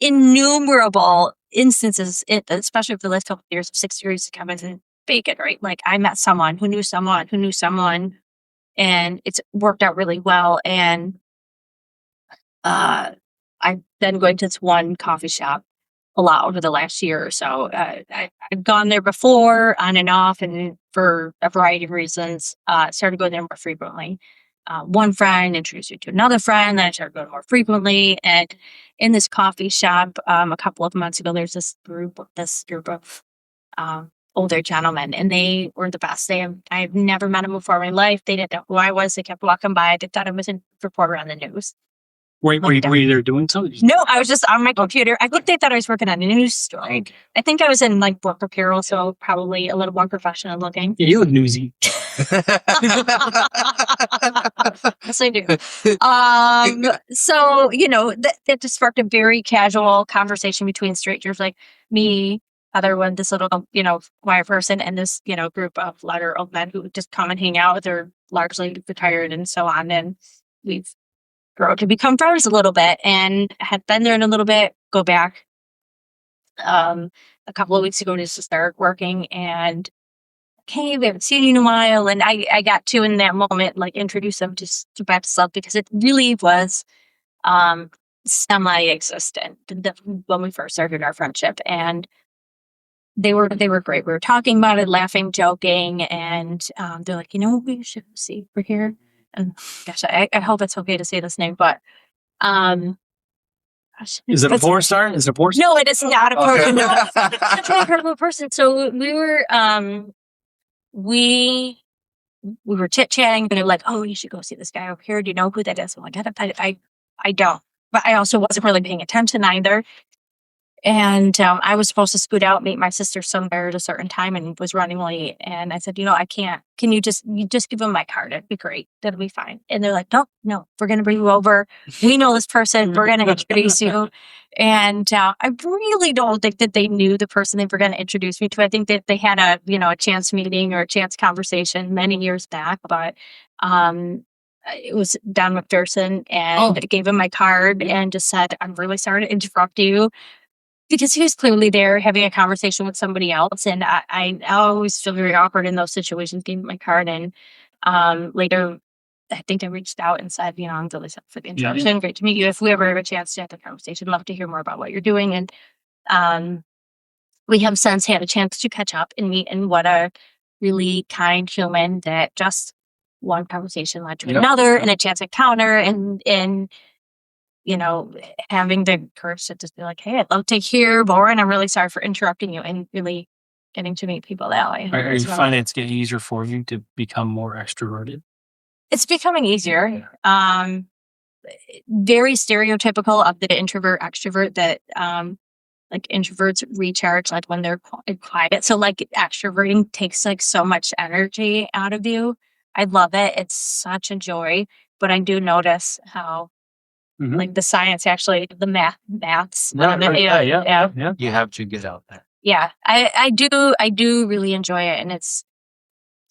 innumerable instances, especially for the last couple of years, of 6 Degrees to Kevin Bacon, right? Like I met someone who knew someone who knew someone, and it's worked out really well. And I've been going to this one coffee shop a lot over the last year or so. I've gone there before, on and off, and for a variety of reasons, started going there more frequently. One friend introduced me to another friend, then I started going more frequently. And in this coffee shop, a couple of months ago, there's this group of older gentlemen, and they were the best. I've never met them before in my life. They didn't know who I was. They kept walking by. They thought I was a reporter on the news. Were you there doing something? No, I was just on my computer. I think they thought I was working on a news story. Okay. I think I was in like work apparel, so probably a little more professional looking. Yeah, you look newsy. Yes, I do. So, that just sparked a very casual conversation between strangers like me, other one, this little, quiet person, and this, group of lighter old men who just come and hang out. They're largely retired and so on. And we've grown to become friends a little bit and had been there in a little bit, go back a couple of weeks ago just to start working. And okay, we haven't seen you in a while. And I got to, in that moment, like introduce them to Stupendous Love because it really was semi-existent when we first started our friendship. And they were great. We were talking about it, laughing, joking, and they're like, we should see we're here. And gosh, I hope it's okay to say this name, but is it a porn star? Is it a porn star? No, it is not a person. No, such an incredible person. So we were chit chatting, and they're like, "Oh, you should go see this guy over here. Do you know who that is?" I'm like, I don't, but I also wasn't really paying attention either. And I was supposed to scoot out, meet my sister somewhere at a certain time, and was running late. And I said, I can't. Can you just give them my card? It'd be great. That'll be fine. And they're like, no, we're going to bring you over. We know this person. We're going to introduce you. And I really don't think that they knew the person they were going to introduce me to. I think that they had a chance meeting or a chance conversation many years back, but it was Don McPherson, and gave him my card and just said, "I'm really sorry to interrupt you." Because he was clearly there having a conversation with somebody else. And I always feel very awkward in those situations, gave him my card. And later, I think I reached out and said, I'm really sorry for the introduction. Yeah. Great to meet you. If we ever have a chance to have the conversation, love to hear more about what you're doing. And we have since had a chance to catch up and meet. And what a really kind human that just one conversation led to another and a chance encounter. And having the courage to just be like, "Hey, I'd love to hear more, and I'm really sorry for interrupting you," and really getting to meet people that way. Are you finding it's getting easier for you to become more extroverted? It's becoming easier. Very stereotypical of the introvert extrovert that like introverts recharge like when they're quiet. So like extroverting takes like so much energy out of you. I love it. It's such a joy, but I do notice how. Mm-hmm. Like the science, actually, the maths. Yeah. You have to get out there. Yeah, I do really enjoy it. And it's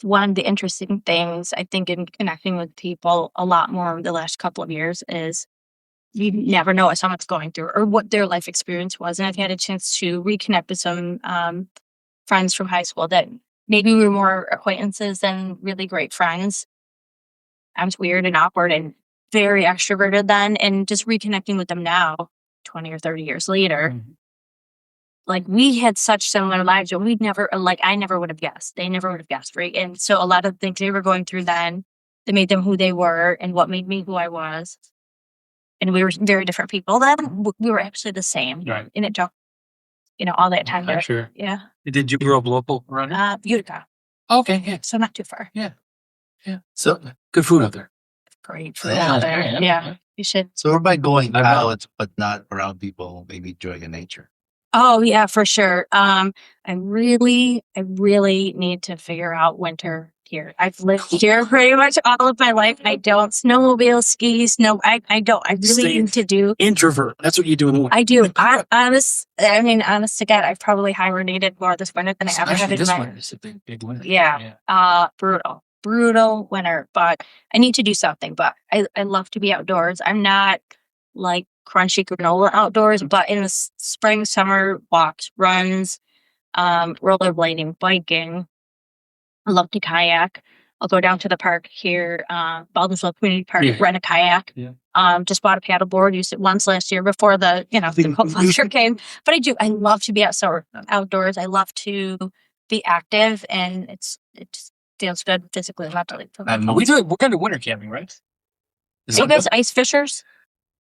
one of the interesting things, I think, in connecting with people a lot more over the last couple of years is you never know what someone's going through or what their life experience was. And I've had a chance to reconnect with some friends from high school that maybe we were more acquaintances than really great friends. I was weird and awkward and very extroverted then, and just reconnecting with them now 20 or 30 years later, like we had such similar lives that we'd never, like I never would have guessed. They never would have guessed, right? And so a lot of the things they were going through then that made them who they were and what made me who I was. And we were very different people then. We were actually the same. Right. And it took, all that time. Yeah, sure. Yeah. Did you grow up local around here? Utica. Okay, yeah. So not too far. Yeah. So good food out there. Great food out there. Yeah. You should. So what about going out, but not around people, maybe enjoying nature? Oh yeah, for sure. I really need to figure out winter here. I've lived here pretty much all of my life. I don't snowmobile, ski, I don't. I really need to do. Introvert. That's what you do in the winter. I do. Honest to God, I've probably hibernated more this winter than I ever have in this my winter. It's a big winter. Yeah. Brutal winter, but I need to do something. But I love to be outdoors. I'm not like crunchy granola outdoors, but in the spring, summer, walks, runs, rollerblading, biking. I love to kayak. I'll go down to the park here, Baldwinsville Community Park, rent a kayak. Yeah. Just bought a paddleboard, used it once last year before the cold winter came. But I love to be outdoors. I love to be active, and it just feels good physically and mentally. And We're going to winter camping, right? Are you guys ice fishers?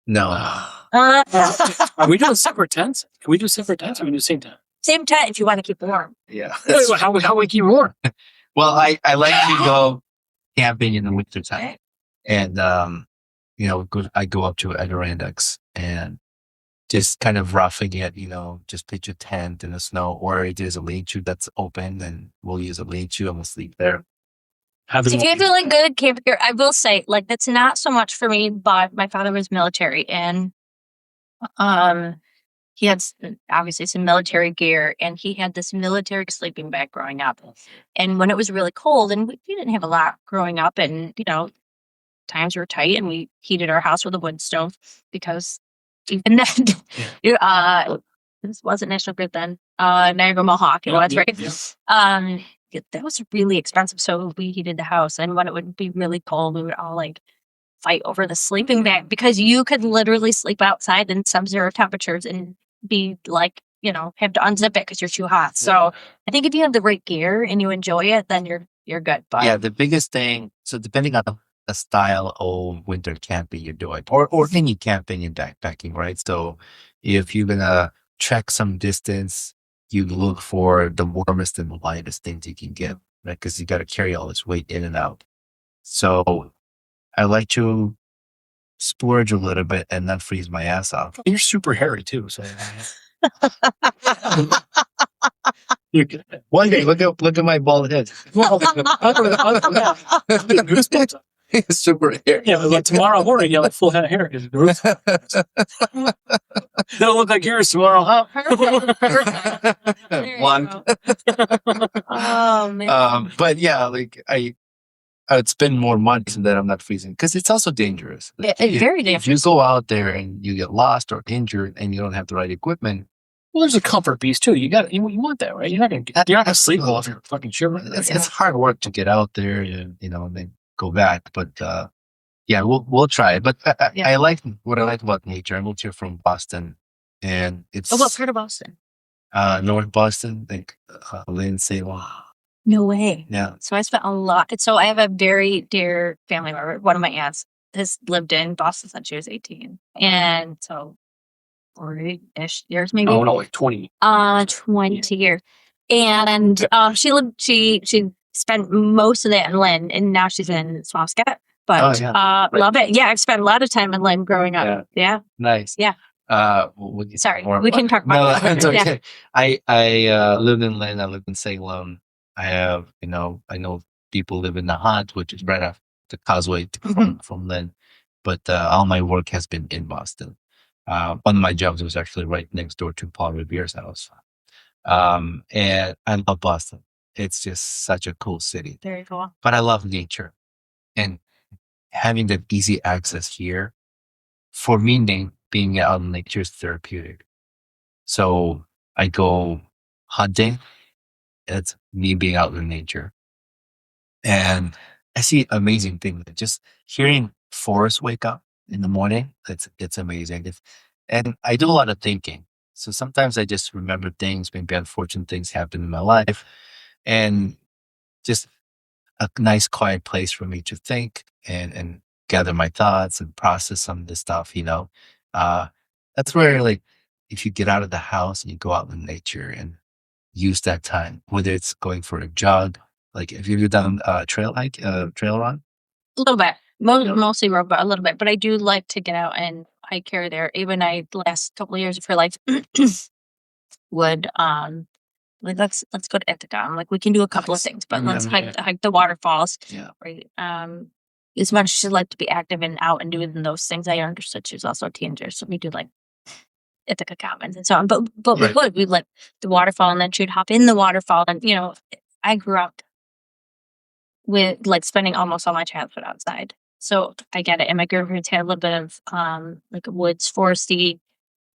no. Are we doing separate tents? Can we do separate tents or we do the same tent? Same tent if you want to keep warm. Yeah. How we keep warm? Well, I like to go camping in the winter time, and I go up to Adirondacks and just kind of roughing it. Just pitch a tent in the snow, or if there's a lean-to that's open, then we'll use a lean-to and we'll sleep there. If you have really good camp gear, I will say, like, that's not so much for me, but my father was military, and he had obviously some military gear, and he had this military sleeping bag growing up. And when it was really cold, and we didn't have a lot growing up, and times were tight, and we heated our house with a wood stove because even then, this wasn't National Grid then, Niagara Mohawk, it was, right? Yeah. That was really expensive, so we heated the house, and when it would be really cold, we would all like fight over the sleeping bag because you could literally sleep outside in sub-zero temperatures and be like, have to unzip it because you're too hot. So I think if you have the right gear and you enjoy it, then you're good. But yeah, the biggest thing. So depending on the style of winter camping you're doing, or any camping and backpacking, right? So if you're gonna trek some distance, you look for the warmest and the lightest things you can get, right? Because you got to carry all this weight in and out. So I like to splurge a little bit and not freeze my ass off. You're super hairy too, so. You're good. One day, look at my bald head. Well, goosebumps. It's super hairy. Yeah, but tomorrow morning you'll have full head of hair. They'll look like yours tomorrow, huh? One. Oh man. But yeah, like I'd spend more money so that I'm not freezing because it's also dangerous. It's very If you dangerous. go out there and you get lost or injured and you don't have the right equipment, Well, there's a comfort piece too. You want that, right? You're not gonna sleep well if you're fucking shivering. it's hard work to get out there and then go back. But yeah, we'll try it. But I like what I like about nature. I moved here from Boston, and it's What part of Boston? North Boston, like Lynn, Salem. No way. Yeah. So I spent a lot. So I have a very dear family member. One of my aunts has lived in Boston since she was 18. And so 40-ish years maybe. Oh no, like 20. 20 years. And she spent most of that in Lynn, and now she's in Swampscott. But love it. Yeah, I've spent a lot of time in Lynn growing up. Yeah. Nice. Yeah. Sorry, we can talk about that. It's okay. Yeah. I lived in Lynn. I lived in Salem. I have, I know people live in Nahat, which is right off the causeway from Lynn. But all my work has been in Boston. One of my jobs was actually right next door to Paul Revere's house. And I love Boston. It's just such a cool city. Very cool. But I love nature. And having that easy access here, for me, being out in nature is therapeutic. So I go hunting. It's me being out in nature. And I see amazing things. Just hearing forests wake up in the morning, it's amazing. And I do a lot of thinking. So sometimes I just remember things, maybe unfortunate things happen in my life. And just a nice quiet place for me to think and gather my thoughts and process some of this stuff, That's where, like, if you get out of the house and you go out in nature and use that time, whether it's going for a jog, like if you've done a trail run? A little bit. Mostly road, but a little bit. But I do like to get out and hike here or there. Even the last couple of years of her life would like let's go to Ithaca. Like we can do a couple of things, but let's hike the waterfalls. Yeah. Right. As much as she'd like to be active and out and doing those things, I understood she was also a teenager, so we do like Ithaca Commons and so on. But we'd like the waterfall, and then she'd hop in the waterfall, and I grew up with like spending almost all my childhood outside. So I get it. And my grandparents had a little bit of like a woods, foresty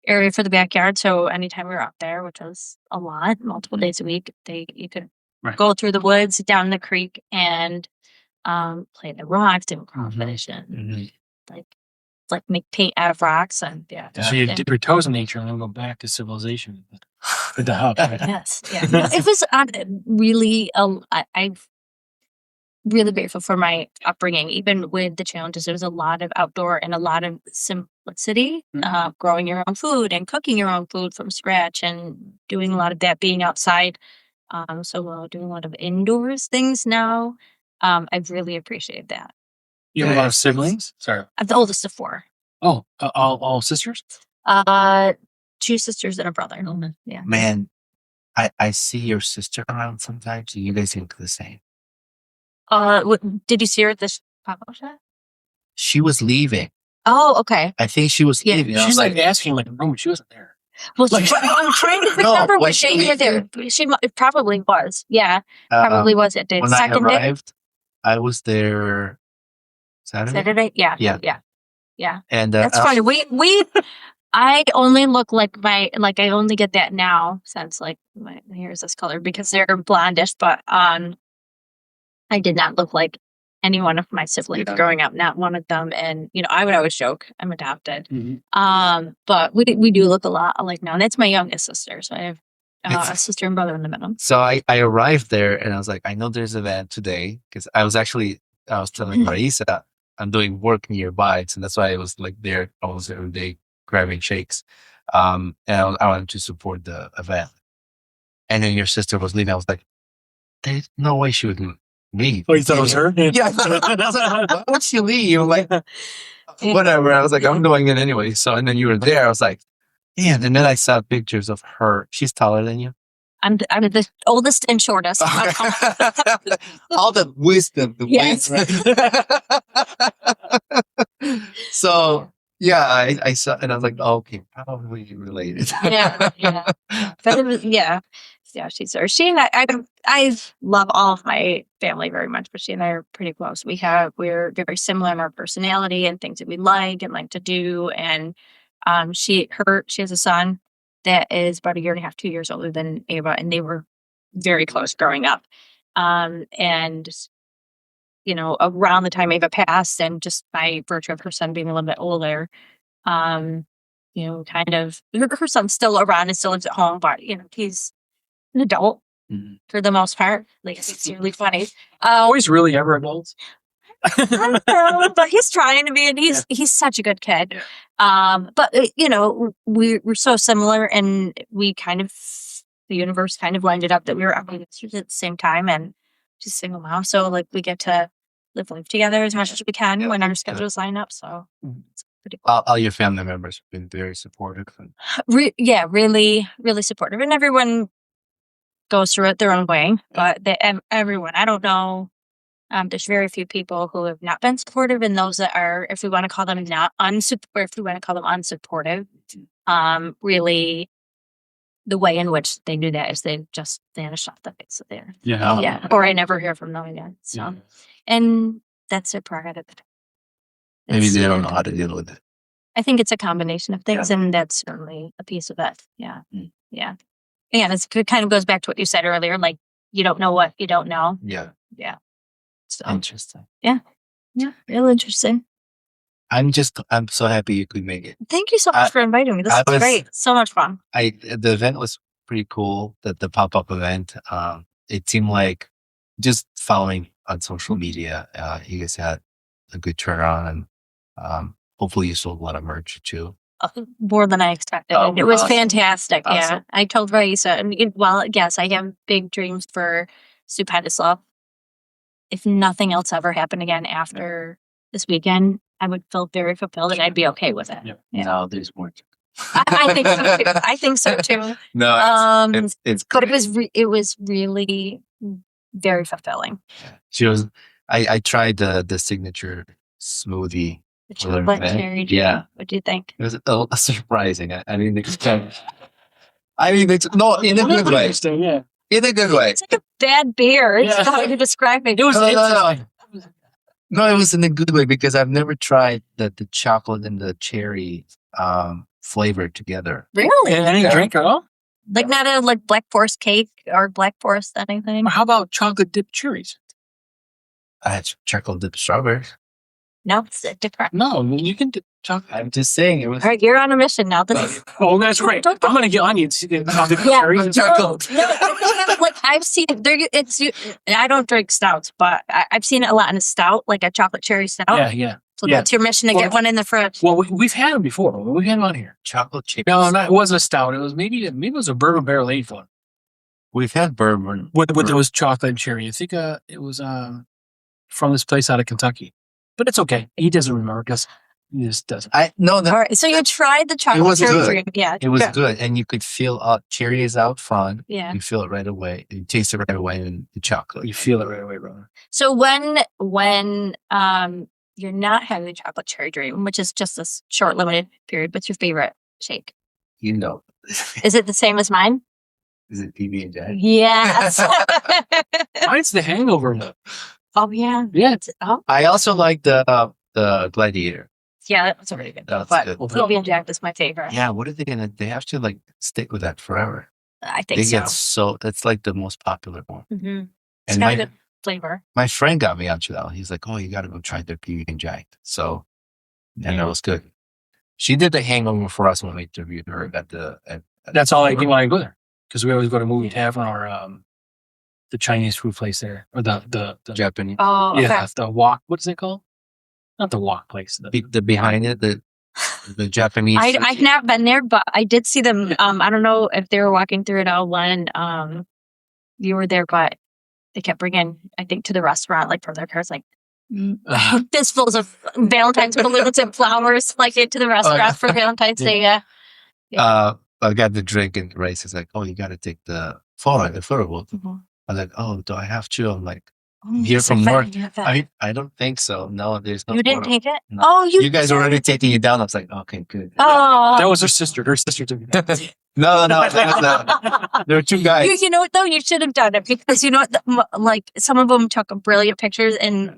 area for the backyard. So anytime we were out there, which was a lot, multiple days a week, you could go through the woods, down the creek, and play the rocks, do competition. Mm-hmm. Like like make paint out of rocks and So you dip your toes in nature and then go back to civilization with the house. Right? Yes, yeah. No, it was really. I'm really grateful for my upbringing. Even with the challenges, there was a lot of outdoor and a lot of simplicity. Growing your own food and cooking your own food from scratch, and doing a lot of that. Being outside, so we're doing a lot of indoors things now. I've really appreciated that. You have a lot of siblings? Sorry. I'm the oldest of 4. Oh, all sisters? 2 sisters and a brother. Yeah. Man, I see your sister around sometimes. And you guys look the same. Did you see her at this pop-up shop? She was leaving. Oh, okay. I think she was leaving. I She's was like asking like, "Room, she wasn't there." Well, I'm trying to remember was what she day you were there. It probably was. Yeah, uh, probably was it. Day. when Second I day? arrived, I was there Saturday. Yeah. Yeah. Yeah. And That's funny. I only look like I only get that now since like my hair is this color because they're blondish, but I did not look like any one of my siblings growing up. Not one of them, and I would always joke I'm adopted. But we do look a lot alike now. And that's my youngest sister, so I have a sister and brother in the middle. So I arrived there and I was like, I know there's an event today because I was telling Marisa I'm doing work nearby, so that's why I was like there almost every day grabbing shakes. And I wanted to support the event. And then your sister was leaving. I was like, there's no way she would leave. Oh, you thought it was her? Yeah. I was like, why would she leave? Like, whatever. I was like, I'm going in anyway. So, and then you were there. I was like, man. And then I saw pictures of her. She's taller than you. I'm the oldest and shortest. All the wisdom. Yes. So, yeah, I saw, and I was like, oh, okay, probably related. Yeah. But it was, yeah, she's her. She and I love all of my family very much, but she and I are pretty close. We're very similar in our personality and things that we like and like to do. And she has a son that is about 1.5 2 years older than Ava, and they were very close growing up. And around the time Ava passed, and just by virtue of her son being a little bit older, kind of her son's still around and still lives at home, but he's an adult for the most part. Like, it's really funny. Always really ever adults. I don't know, but he's trying to be, and he's such a good kid. But we're so similar, and we kind of, the universe kind of lined it up that we were up at the same time, and she's a single mom, so like we get to live life together as much as we can when our schedules line up. So it's pretty cool. All your family members have been very supportive. Yeah, really, really supportive, and everyone goes through it their own way. But everyone, I don't know. There's very few people who have not been supportive, and those that are, if we want to call them unsupportive, really, the way in which they do that is they just vanish off the face of the earth. Yeah. Or I never hear from them again. So, and that's their prerogative. Maybe they don't know how to deal with it. I think it's a combination of things, and that's certainly a piece of it. Yeah. Yeah. And it kind of goes back to what you said earlier, like, you don't know what you don't know. Yeah. Yeah. So, Interesting. Yeah, real interesting. I'm so happy you could make it. Thank you so much for inviting me. This was great. So much fun. The event was pretty cool. The pop-up event. It seemed like, just following on social media, you guys had a good turnaround, and hopefully you sold a lot of merch too. More than I expected. Oh, it was awesome. fantastic. Awesome. Yeah, I told Raisa, yes, I have big dreams for Stupendous Love. If nothing else ever happened again after this weekend, I would feel very fulfilled, and I'd be okay with it. Yeah. No, there's more. I think so too. I think so too. No, it's but it was really very fulfilling. She was. I tried the signature smoothie. The chocolate cherry. Yeah. What do you think? It was a little surprising. I mean, it's no, in a good way. Interesting, yeah. In a good way. It's like a bad beer. It's how you describe it. It was. No, it was in a good way because I've never tried the chocolate and the cherry flavor together. Really? Any drink at all? Like not a Black Forest cake or Black Forest anything? How about chocolate dipped cherries? I had chocolate dipped strawberries. No, it's different. No, you can. chocolate. I'm just saying it was. All right, you're on a mission now. This is Oh, that's great. I'm going to get onions. See the chocolate Yeah. cherries and Chocolate. like I've seen I don't drink stouts, but I've seen it a lot in a stout, like a chocolate cherry stout. Yeah. So that's your mission to get one in the fridge. Well, we've had them before. We've had them on here. Chocolate chip. No, it wasn't a stout. It was maybe it was a bourbon barrel aged one We've had bourbon. with those chocolate and cherry. I think it was from this place out of Kentucky, but it's okay. He doesn't remember because he just doesn't. All right, so you tried the chocolate was cherry good. drink. Yeah, It was good, and you could feel cherry is out front. Yeah. You feel it right away. You taste it right away in the chocolate. You feel it right away, brother. So when you're not having the chocolate cherry dream, which is just this short limited period, what's your favorite shake? You know. Is it the same as mine? Is it PB&J? Yes. Mine's the hangover. Oh yeah. Yeah. Oh I also like the Gladiator. yeah, that was already good. That's But good. PB and Jack is my favorite. Yeah, what are they gonna? They have to like stick with that forever. I They think so. get so that's like the most popular one. Mm-hmm. It's And got a good flavor. my friend got me onto that. He's like, "Oh, you got to go try their PB&J." So, and it was good. She did the hangover for us when we interviewed her at That's all I do when I go there because we always go to Movie Tavern or the Chinese food place there or the Japanese. Oh, okay. yeah the wok. What is it called? Not the wok place. The behind it, the Japanese. I've not been there, but I did see them. I don't know if they were walking through it all when you were there, but they kept bringing, I think, to the restaurant, like from their cars, like fistfuls of Valentine's balloons and flowers, like into the restaurant for Valentine's Day. Yeah. I got the drink and Race is like, "Oh, you got to take the photo booth." Mhm. I'm like, "Oh, do I have to?" I'm like, Oh, here it's from like North. that. Yeah, that. I don't think so. No, there's no. You didn't photo. take it? No. Oh, You guys were already taking it down. I was like, "Okay, good." Oh. That was her sister. Her sister took it. No, there were two guys. You know what though? You should have done it because you know what? Like some of them took brilliant pictures, and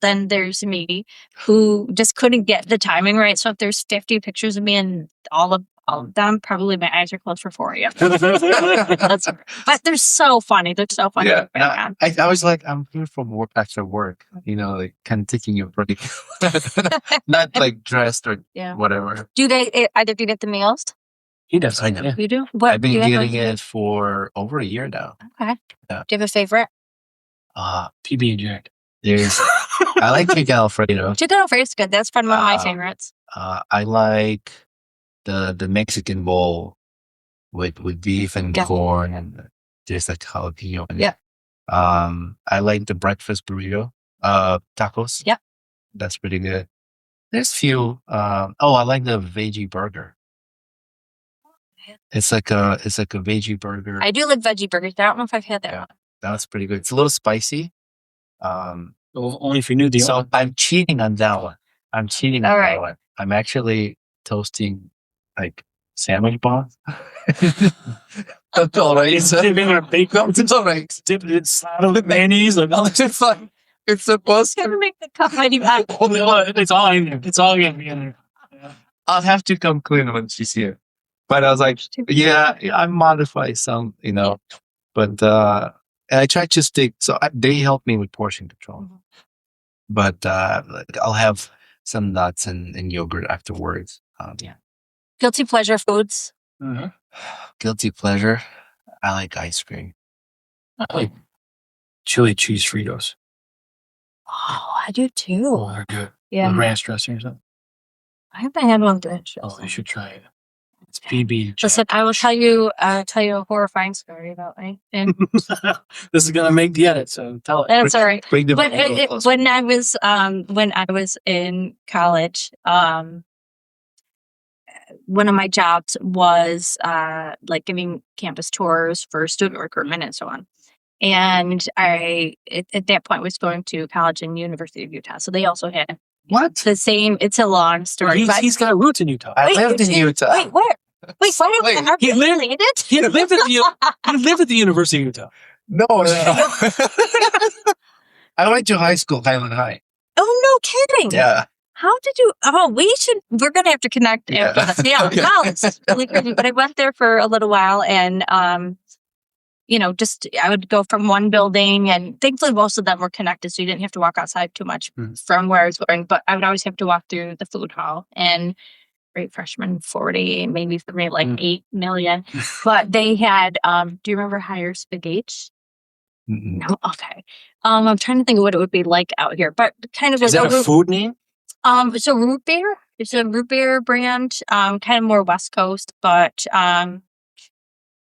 then there's me who just couldn't get the timing right. So if there's 50 pictures of me and all of them, probably my eyes are closed for 4 a.m. But they're so funny. They're so funny. Yeah, I was like, I'm here from work after work. Like kind of taking a break, not like dressed or Yeah. whatever. Do they either do you get the meals? He does. I know. Yeah. You do. What? I've been do you have getting it for over a year now. Okay. Yeah. Do you have a favorite? PB and Jack. I like chicken Alfredo. Chicken Alfredo is good. That's one of my favorites. I like the Mexican bowl with beef and Yeah. corn, and there's like jalapeno. In it. Yeah. I like the breakfast burrito, tacos. Yeah. That's pretty good. There's few. I like the veggie burger. It's like a veggie burger. I do like veggie burgers. I don't know if I've had that Yeah. one. That's pretty good. It's a little spicy. Well, only if you knew the So owner. I'm cheating on that one. All That right. one. I'm actually toasting like sandwich buns. That's all right. Dip it in a bacon. It's all right. Dip it in slotted with mayonnaise. It's fine. It's supposed Can to. make the cup mighty back. It's all in there. It's all going to be in there. Yeah. I'll have to come clean when she's here. But I was like, yeah, I modify some, but and I try to stick. So they help me with portion control. Mhm. But I'll have some nuts and yogurt afterwards. Guilty pleasure foods. Uh-huh. Guilty pleasure. I like ice cream. I like chili cheese Fritos. Oh, I do too. Oh, they're good. Yeah. With ranch dressing or something. I haven't had one of those. Oh, you should try it. It's PB. Listen, I will tell you a horrifying story about me. And This is gonna make the edit, so tell it. that's all right. Bring the But when I was in college, one of my jobs was like giving campus tours for student recruitment and so on. And I at that point was going to college in University of Utah, so they also had what? the same. It's a long story. but He's got roots in Utah. I Wait, lived in Utah. Wait, where? Wait, what? Wait, Are he we lived- related? He lived at the University of Utah. No. I went to high school, Highland High. Oh, no kidding. Yeah. How did you? Oh, we're going to have to connect Yeah. after this. Yeah, Okay. wow, this is really crazy. But I went there for a little while and, just I would go from one building, and thankfully most of them were connected, so you didn't have to walk outside too much from where I was going. But I would always have to walk through the food hall, and great freshman 40, maybe for me like 8 million. But they had, do you remember Higher Spaghetti? No, okay. I'm trying to think of what it would be like out here, but kind of Is like that a food name? it's a root beer. It's a root beer brand, kind of more West Coast, but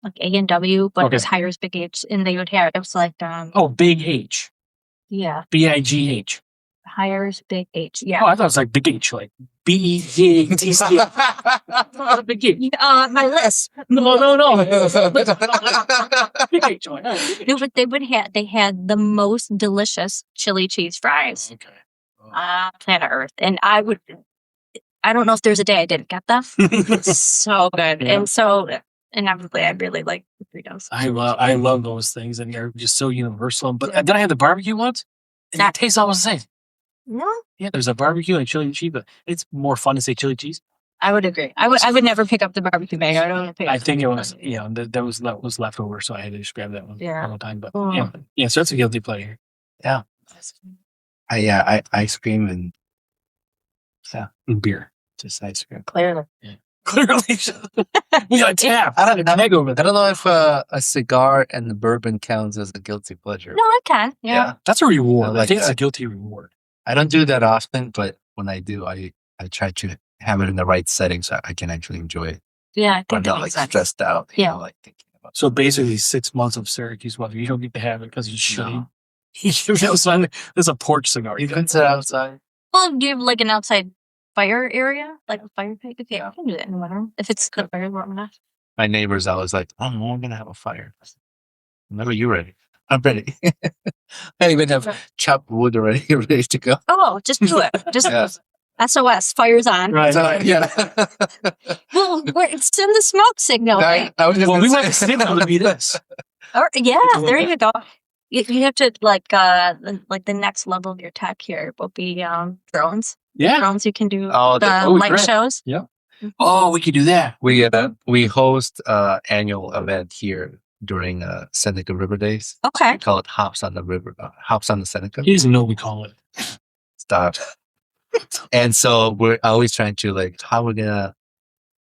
like A&W, but Okay. it's Higher Spaghetti, and they would have it was like Oh, Big H. yeah, BIGH. Higher Spaghetti, Oh, yeah. I thought it was like Big H, like BEGHT. Big H. My list. No. Big H. Oh, yeah, Big No, H. but they had the most delicious chili cheese fries. Okay. Planet Earth, and I don't know if there's a day I didn't get them. It's so good, Yeah. and obviously I really like the Fritos. I love those things, and they're just so universal. But then I had the barbecue ones, and it tastes almost the same. No, Yeah, there's a barbecue and chili cheese, but it's more fun to say chili cheese. I would agree. I would never pick up the barbecue bag. I don't pick. I think it was, that was left over, so I had to just grab that one all the time. But Oh. yeah, so that's a guilty pleasure. Yeah. I ice cream and And beer. just ice cream. Clearly. Clearly, we got a tap. I don't know. I don't know if a cigar and the bourbon counts as a guilty pleasure. No, I can. Yeah. That's a reward. I I like think it's that. a guilty reward. I don't do that often, but when I do, I try to have it in the right setting so I can actually enjoy it. Yeah, I I'm think that not like makes sense. stressed out. Yeah. Like thinking about. So basically, 6 months of Syracuse water. You don't get to have it because you should. No. There's a porch cigar. You can sit outside. Well, do you have like an outside fire area, like a fire pit? Okay, I can do that in the winter if it's the fire warm enough. My neighbor's always like, "Oh, no, I'm gonna have a fire." Whenever you're ready, I'm ready. I even have chopped wood already, ready to go. Oh, just do it. Just Yeah. SOS, fire's on. Right. So, yeah. Well, send the smoke signal. I was just Well, we gonna want say- the signal to be this. Or, yeah, there you go. You have to like the next level of your tech here will be drones. Yeah. Drones you can do Oh, the that- light great. shows. Oh, we could do that. we host annual event here during Seneca River Days. Okay. We call it Hops on the River, Hops on the Seneca. He doesn't know what we call it. Stop. And so we're always trying to like how we're gonna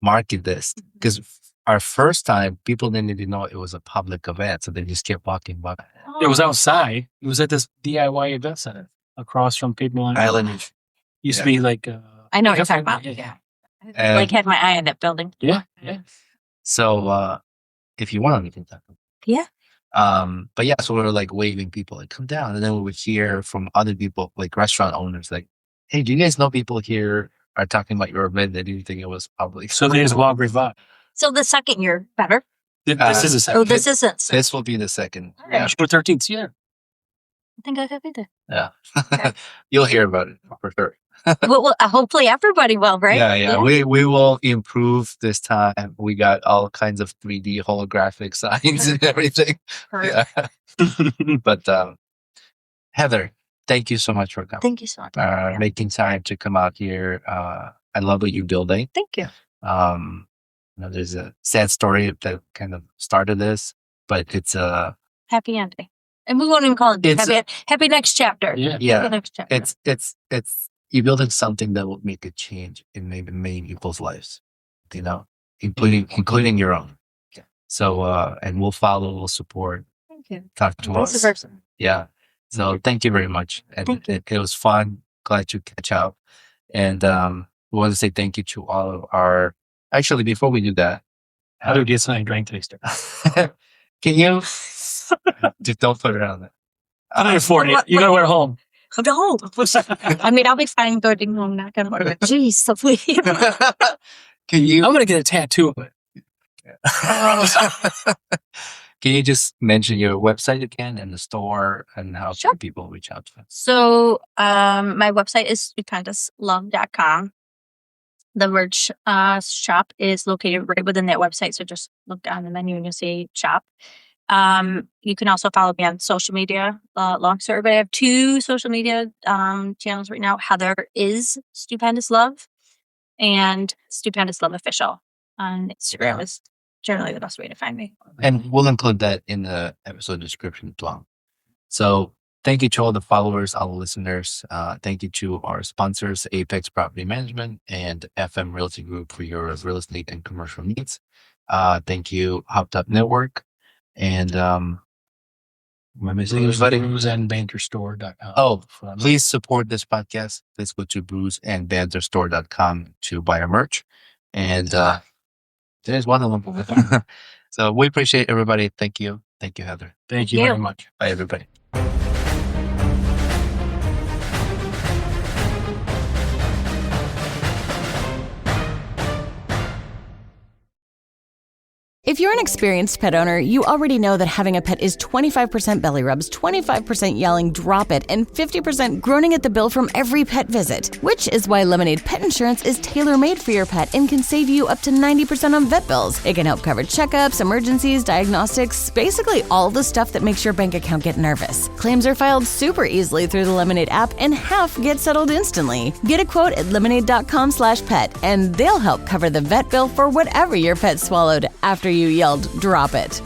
market this because our first time people didn't even know it was a public event, so they just kept walking by. It was outside. It was at this DIY event center across from Paper Line Island. Used to be like. I know what you're talking about. Yeah. I like had my eye on that building. Yeah. So if you want, we can talk. Yeah. But yeah, so we were like waving people like come down, and then we would hear from other people like restaurant owners like, "Hey, do you guys know people here are talking about your event? They didn't think it was public." So they just walk right by. So the second year, better. This is a second. Oh, this isn't. So This will be the second. All right. Yeah. April 13th. Yeah. I think I could be there. Yeah. You'll hear about it for sure. Well, hopefully everybody will, right? Yeah. We will improve this time. We got all kinds of 3D holographic signs and everything. Yeah. But Heather, thank you so much for coming. Thank you so much. Making time to come out here. I love what you're building. Thank you. There's a sad story that kind of started this, but it's Happy ending. And we won't even call it It's- happy next chapter. Yeah. Happy yeah, next chapter. it's you're building something that will make a change in maybe many people's lives, including your own. Yeah. So and we'll follow, we'll support, Thank you. talk to Vice us. versa. Yeah. So thank you very much. And Thank you. it was fun. Glad to catch up. And we want to say thank you to all of our. Actually, before we do that, Heather gets and I drank today. can you just don't put it on there. I don't afford it. You gotta wear it home. No. I mean, I'll be fine going home, not going to work. Jeez, so please. Can you? I'm gonna get a tattoo of it. Can you just mention your website again and the store and how Sure. can people reach out to us? So my website is stupendousLove.com. The merch shop is located right within that website. So just look down the menu and you'll see shop. You can also follow me on social media. Long story, but I have 2 social media channels right now. Heather is Stupendous Love and Stupendous Love Official on Instagram is generally the best way to find me. And we'll include that in the episode description as well. So thank you to all the followers, all the listeners. Thank you to our sponsors, Apex Property Management and FM Realty Group for your real estate and commercial needs. Thank you, Hopped Up Network. And am I missing anybody? BrewsNBanterstore.com. Oh, please support this podcast. Please go to BrewsNBanterstore.com to buy our merch. And there's one of them. So we appreciate everybody. Thank you. Thank you, Heather. Thank you very much. Bye, everybody. If you're an experienced pet owner, you already know that having a pet is 25% belly rubs, 25% yelling, drop it, and 50% groaning at the bill from every pet visit. Which is why Lemonade Pet Insurance is tailor-made for your pet and can save you up to 90% on vet bills. It can help cover checkups, emergencies, diagnostics, basically all the stuff that makes your bank account get nervous. Claims are filed super easily through the Lemonade app and half get settled instantly. Get a quote at lemonade.com/pet and they'll help cover the vet bill for whatever your pet swallowed after you yelled, drop it.